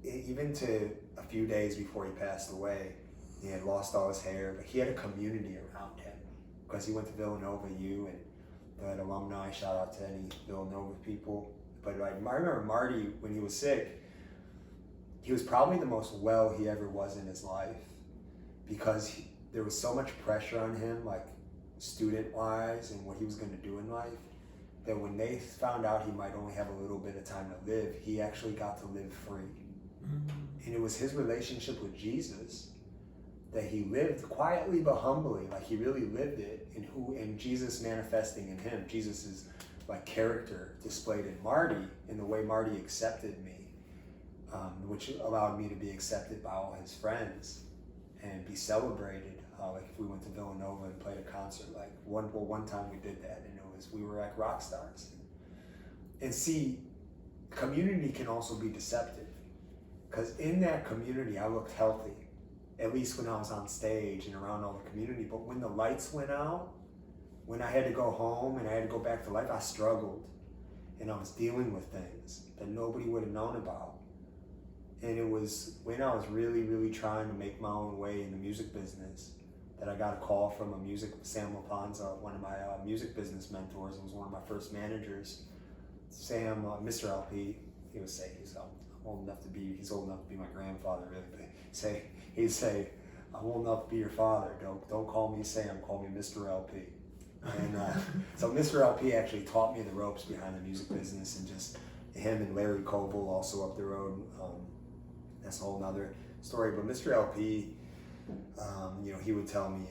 even to a few days before he passed away, he had lost all his hair, but he had a community around him, because he went to Villanova U, and that alumni, shout out to any Villanova people. But like, I remember Marty, when he was sick, he was probably the most well he ever was in his life, because there was so much pressure on him, like student-wise and what he was going to do in life, that when they found out he might only have a little bit of time to live, he actually got to live free. Mm-hmm. And it was his relationship with Jesus that he lived quietly but humbly, like he really lived it, and Jesus manifesting in him, Jesus's like character displayed in Marty, in the way Marty accepted me, which allowed me to be accepted by all his friends and be celebrated. like if we went to Villanova and played a concert, like one time we did that, and we were like rock stars. And see, community can also be deceptive, because in that community I looked healthy, at least when I was on stage and around all the community. But when the lights went out, when I had to go home and I had to go back to life, I struggled, and I was dealing with things that nobody would have known about. And it was when I was really, really trying to make my own way in the music business that I got a call from Sam Lapanza, one of my music business mentors, and was one of my first managers. Sam, Mr. LP, he would say, he's old enough to be my grandfather, really, but he'd say, I'm old enough to be your father. Don't call me Sam, call me Mr. LP. And so Mr. LP actually taught me the ropes behind the music business, and just him and Larry Coble, also up the road. That's a whole nother story. But Mr. LP, he would tell me,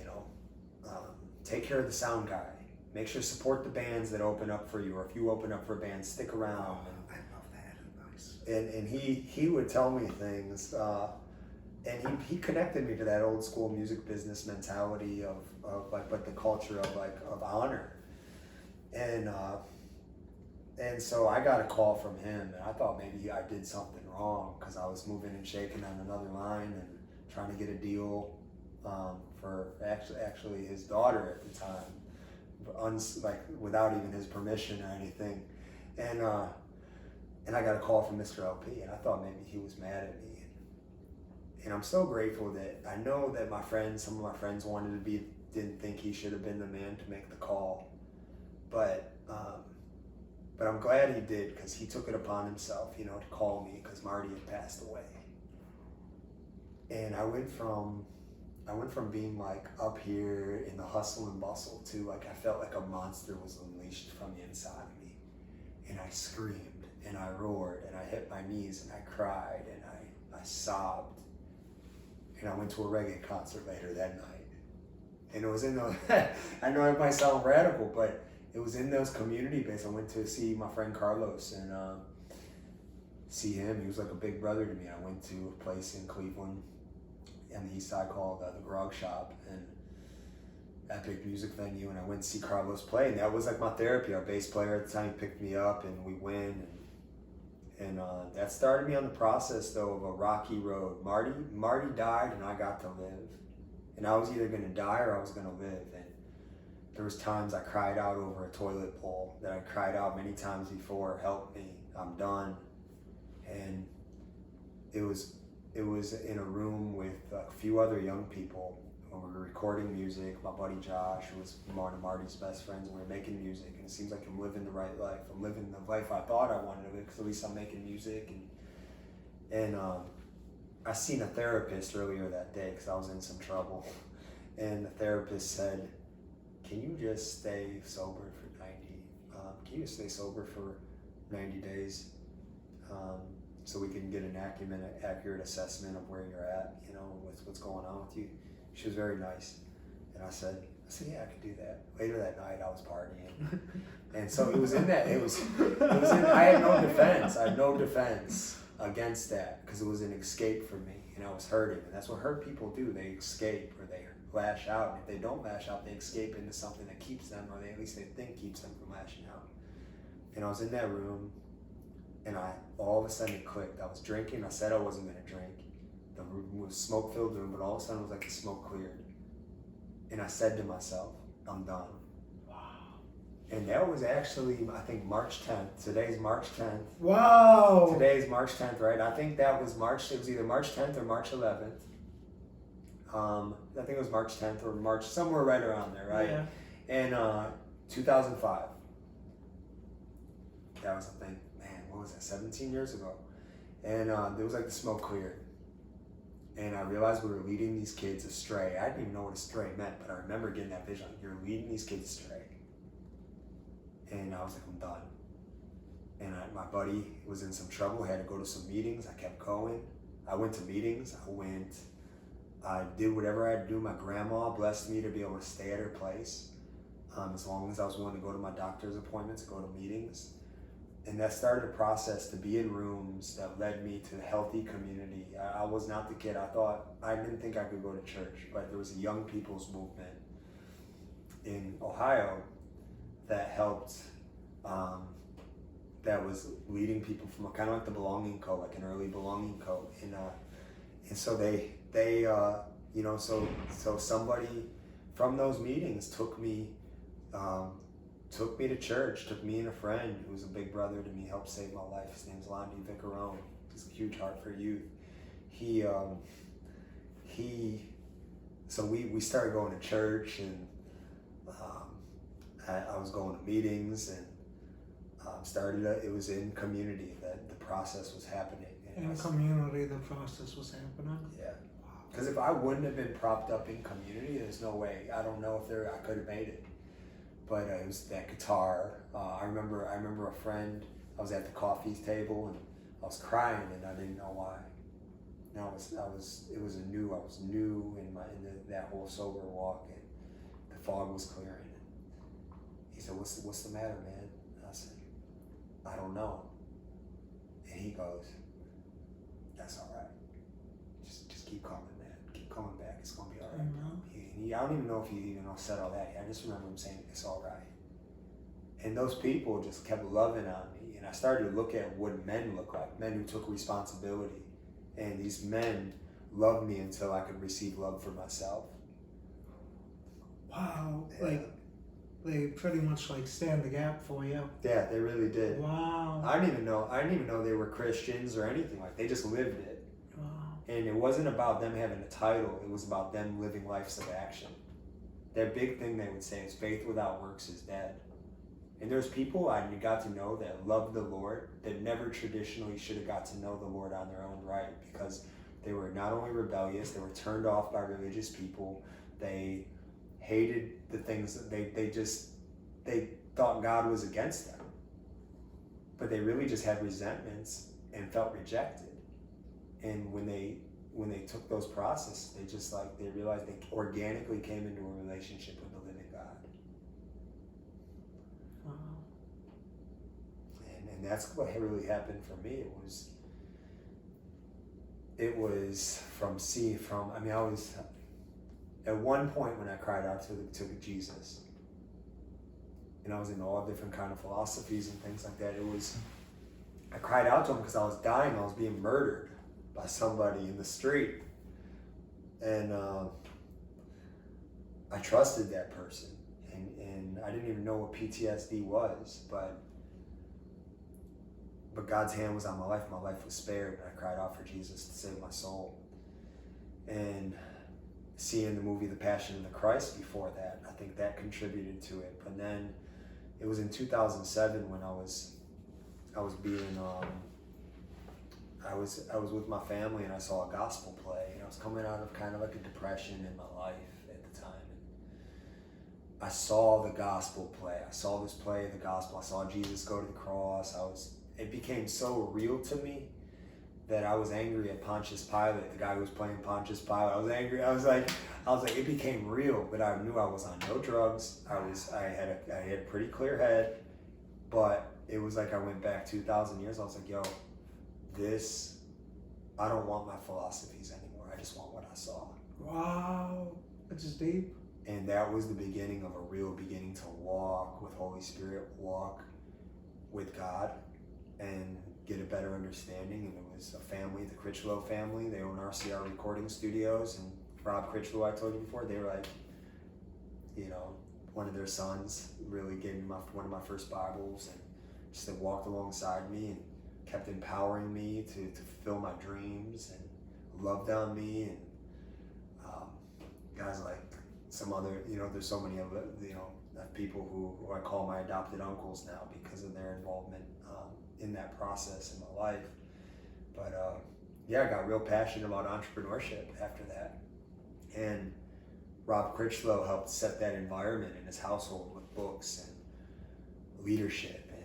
take care of the sound guy. Make sure to support the bands that open up for you, or if you open up for a band, stick around.
I love that advice.
And he would tell me things, and he connected me to that old school music business mentality of but the culture of honor. And so I got a call from him, and I thought maybe I did something wrong, because I was moving and shaking on another line and trying to get a deal for actually his daughter at the time, without even his permission or anything. And I got a call from Mr. LP, and I thought maybe he was mad at me. And I'm so grateful that I know that some of my friends didn't think he should have been the man to make the call, but I'm glad he did, because he took it upon himself, to call me, because Marty had passed away. And I went from being like up here in the hustle and bustle to like I felt like a monster was unleashed from the inside of me, and I screamed and I roared and I hit my knees and I cried and I sobbed. And I went to a reggae concert later that night, and it was in those. I know it might sound radical, but it was in those community bases. I went to see my friend Carlos and see him. He was like a big brother to me. I went to a place in Cleveland on the east side called the Grog Shop, and epic music venue. And I went to see Carlos play, and that was like my therapy. Our bass player at the time picked me up, and we went. And that started me on the process, though, of a rocky road. Marty died, and I got to live. And I was either going to die or I was going to live. And there was times I cried out over a toilet bowl that I cried out many times before, help me, I'm done. And it was in a room with a few other young people when we were recording music. My buddy Josh, who was one of Marty's best friends, and we were making music. And it seems like I'm living the right life. I'm living the life I thought I wanted to live, because at least I'm making music. And I seen a therapist earlier that day because I was in some trouble. And the therapist said, can you just stay sober for 90 days so we can get an accurate assessment of where you're at, with what's going on with you? She was very nice. And I said, yeah, I could do that. Later that night, I was partying. And so it was in that, I had no defense. I had no defense against that, because it was an escape for me, and I was hurting. And that's what hurt people do. They escape, or they lash out. And if they don't lash out, they escape into something that keeps them, or at least they think keeps them from lashing out. And I was in that room, and all of a sudden it clicked. I was drinking. I said I wasn't going to drink. The room was smoke-filled room, but all of a sudden it was like the smoke cleared. And I said to myself, I'm done. Wow. And that was actually, I think, March 10th. Today's March 10th.
Wow.
Today's March 10th, right? I think that was it was either March 10th or March 11th. I think it was March 10th or March, somewhere right around there, right?
Yeah.
And 2005. That was, I think, man, what was that, 17 years ago. And it was like the smoke cleared. And I realized we were leading these kids astray. I didn't even know what astray meant, but I remember getting that vision. You're leading these kids astray. And I was like, I'm done. And my buddy was in some trouble, had to go to some meetings. I kept going. I went to meetings. I did whatever I had to do. My grandma blessed me to be able to stay at her place as long as I was willing to go to my doctor's appointments, go to meetings. And that started a process to be in rooms that led me to a healthy community. I was not the kid. I didn't think I could go to church, but there was a young people's movement in Ohio that helped, that was leading people from kind of like the belonging code, like an early belonging code. And so so somebody from those meetings took me to church, took me and a friend who was a big brother to me, helped save my life. His name's Landy Vicarone. He's a huge heart for youth. So we started going to church, and I was going to meetings, and it was in community that the process was happening.
In community, the process was happening.
Yeah. Because if I wouldn't have been propped up in community, there's no way. I don't know if I could have made it. But it was that guitar. I remember a friend. I was at the coffee table and I was crying, and I didn't know why. And I was new in that whole sober walk, and the fog was clearing. He said, "What's the matter, man?" And I said, "I don't know." And he goes, "That's all right. Just keep coming, man. Keep coming back. It's gonna be all right." I don't even know if he even said all that. I just remember him saying, "It's all right." And those people just kept loving on me, and I started to look at what men look like, men who took responsibility. And these men loved me until I could receive love for myself.
Wow,
Yeah.
like they pretty much like stand the gap for you.
Yeah, they really did.
Wow.
I didn't even know they were Christians or anything like. They just lived it.
Wow.
And it wasn't about them having a title. It was about them living lives of action. Their big thing they would say is faith without works is dead. And there's people I got to know that loved the Lord that never traditionally should have got to know the Lord on their own right, because they were not only rebellious, they were turned off by religious people. They hated the things that they thought God was against them. But they really just had resentments and felt rejected. And when they took those processes, they realized they organically came into a relationship with the living God.
Wow.
And that's what really happened for me. It was I was at one point when I cried out to Jesus, and I was in all different kind of philosophies and things like that. I cried out to him because I was dying. I was being murdered by somebody in the street, and I trusted that person, and I didn't even know what PTSD was, but God's hand was on my life. My life was spared, and I cried out for Jesus to save my soul. And seeing the movie The Passion of the Christ before that, I think that contributed to it. But then it was in 2007 when I was with my family, and I saw a gospel play, and I was coming out of kind of like a depression in my life at the time. And I saw the gospel play. I saw this play of the gospel. I saw Jesus go to the cross. It became so real to me that I was angry at Pontius Pilate, the guy who was playing Pontius Pilate. I was angry. I was like, it became real, but I knew I was on no drugs. I had a pretty clear head, but it was like I went back 2,000 years. I was like, yo, I don't want my philosophies anymore. I just want what I saw.
Wow, that's just deep.
And that was the beginning of a real beginning to walk with Holy Spirit, walk with God, and get a better understanding. And it was a family, the Critchlow family. They own RCR recording studios, and Rob Critchlow, I told you before, they were like, one of their sons really gave me one of my first Bibles, and just walked alongside me and kept empowering me to fulfill my dreams, and loved on me. And guys like some other, there's so many of people who I call my adopted uncles now because of their involvement in that process in my life. But I got real passionate about entrepreneurship after that. And Rob Critchlow helped set that environment in his household with books and leadership. And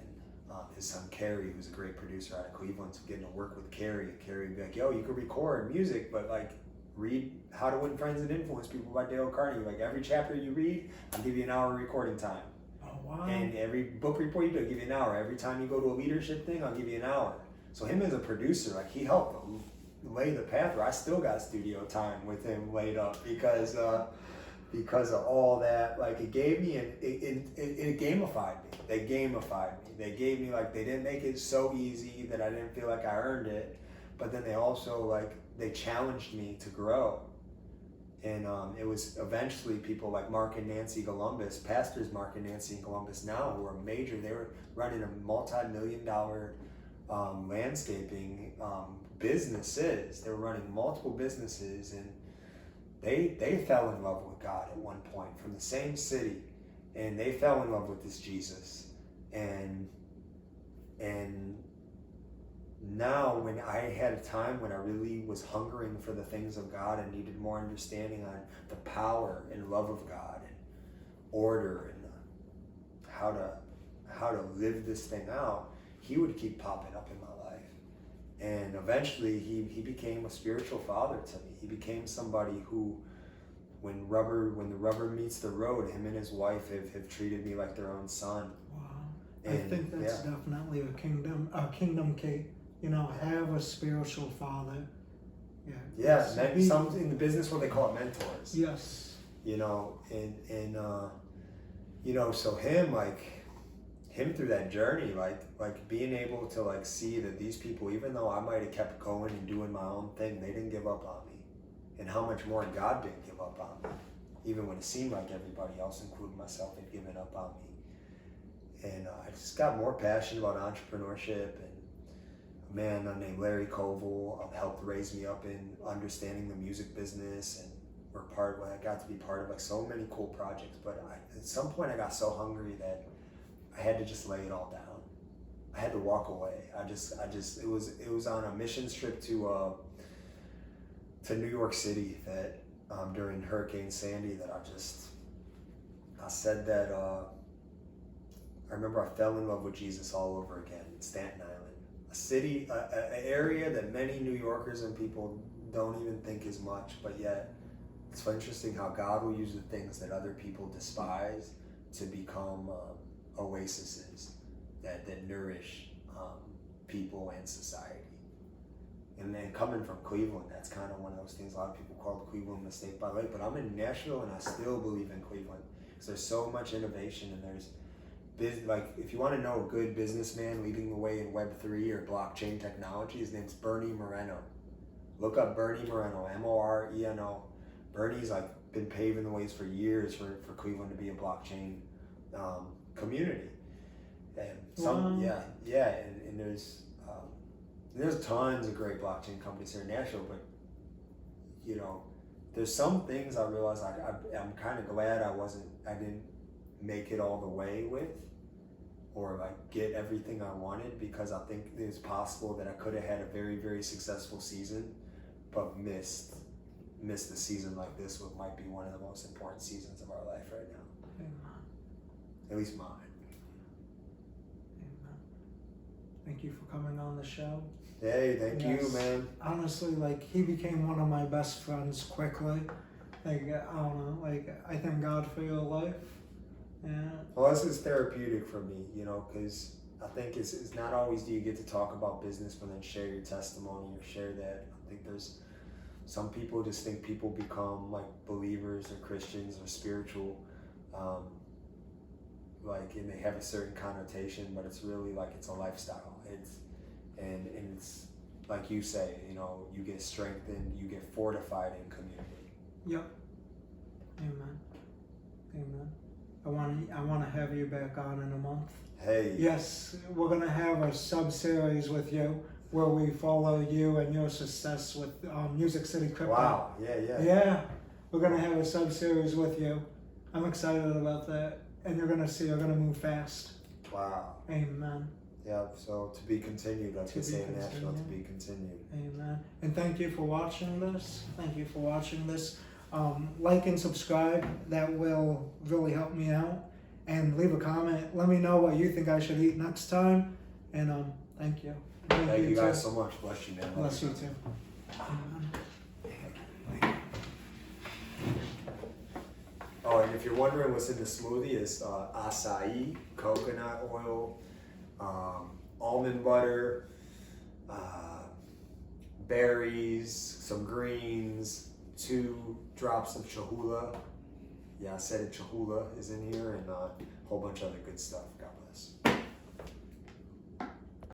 his son Kerry, who's a great producer out of Cleveland, so getting to work with Kerry. And Kerry would be like, yo, you could record music, but read How to Win Friends and Influence People by Dale Carnegie. Every chapter you read, I'll give you an hour recording time.
Oh, wow.
And every book report you do, I'll give you an hour. Every time you go to a leadership thing, I'll give you an hour. So him as a producer, like he helped lay the path where I still got studio time with him laid up because of all that. Like it gave me, it gamified me. They gamified me. They gave me, like, they didn't make it so easy that I didn't feel like I earned it, but then they also, like, they challenged me to grow. And it was eventually people like Mark and Nancy Columbus, pastors Mark and Nancy in Columbus now, who are major. They were running a multi-million-dollar landscaping businesses. They were running multiple businesses, and they fell in love with God at one point from the same city, and they fell in love with this Jesus. And now when I had a time when I really was hungering for the things of God and needed more understanding on the power and love of God and order and how to live this thing out, he would keep popping up in my life. And eventually he became a spiritual father to me. He became somebody who, when the rubber meets the road, him and his wife have treated me like their own son.
Wow.
And,
I think that's definitely a kingdom key. You know, have a spiritual father. Yeah.
Yeah, some in the business world they call it mentors.
Yes.
You know, and you know, so him through that journey, like being able to like see that these people, even though I might have kept going and doing my own thing, they didn't give up on me. And how much more God didn't give up on me, even when it seemed like everybody else, including myself, had given up on me. And I just got more passionate about entrepreneurship. And a man named Larry Koval helped raise me up in understanding the music business, and I got to be part of like so many cool projects. But at some point I got so hungry that I had to just lay it all down. I had to walk away. It was on a mission trip to New York City that during Hurricane Sandy that I said that I remember I fell in love with Jesus all over again in Staten Island, a city, an area that many New Yorkers and people don't even think is much, but yet it's so interesting how God will use the things that other people despise to become oases that nourish people and society. And then coming from Cleveland, that's kind of one of those things. A lot of people call Cleveland the state by lake, but I'm in Nashville and I still believe in Cleveland because there's so much innovation, and there's like, if you want to know a good businessman leading the way in Web3 or blockchain technology, his name's Bernie Moreno. Look up Bernie Moreno, Moreno. Bernie's like been paving the ways for years for Cleveland to be a blockchain community. And and there's tons of great blockchain companies here in Nashville, but you know, there's some things I realize I'm kind of glad I didn't make it all the way with, or like get everything I wanted, because I think it's possible that I could have had a very, very successful season, but missed a season like this, what might be one of the most important seasons of our life right now.
Amen.
At least mine.
Amen. Thank you for coming on the show.
Hey, thank you, man.
Honestly, like, he became one of my best friends quickly. Like, I don't know, like, I thank God for your life. Yeah.
Well, this is therapeutic for me, you know, because I think it's not always do you get to talk about business but then share your testimony or share that. I think there's some people just think people become like believers or Christians or spiritual, and they have a certain connotation, but it's really like it's a lifestyle. And it's like you say, you know, you get strengthened, you get fortified in community.
Yep. Amen. Amen. I want to have you back on in a month.
Hey.
Yes, we're gonna have a sub-series with you where we follow you and your success with Music City Crypto.
Wow. Yeah.
Yeah, we're gonna have a sub-series with you. I'm excited about that, and you're gonna see. You're gonna move fast.
Wow.
Amen.
Yeah. So to be continued. Like we say in Nashville, to be continued.
Amen. And thank you for watching this. Like and subscribe. That will really help me out. And leave a comment. Let me know what you think I should eat next time. And thank you.
Thank you guys so much. Bless you, man.
Bless you too. Amen.
Oh, Oh, and if you're wondering what's in the smoothie, it's acai, coconut oil, almond butter, berries, some greens, 2 drops of cholula. Yeah, I said it, cholula is in here, and a whole bunch of other good stuff.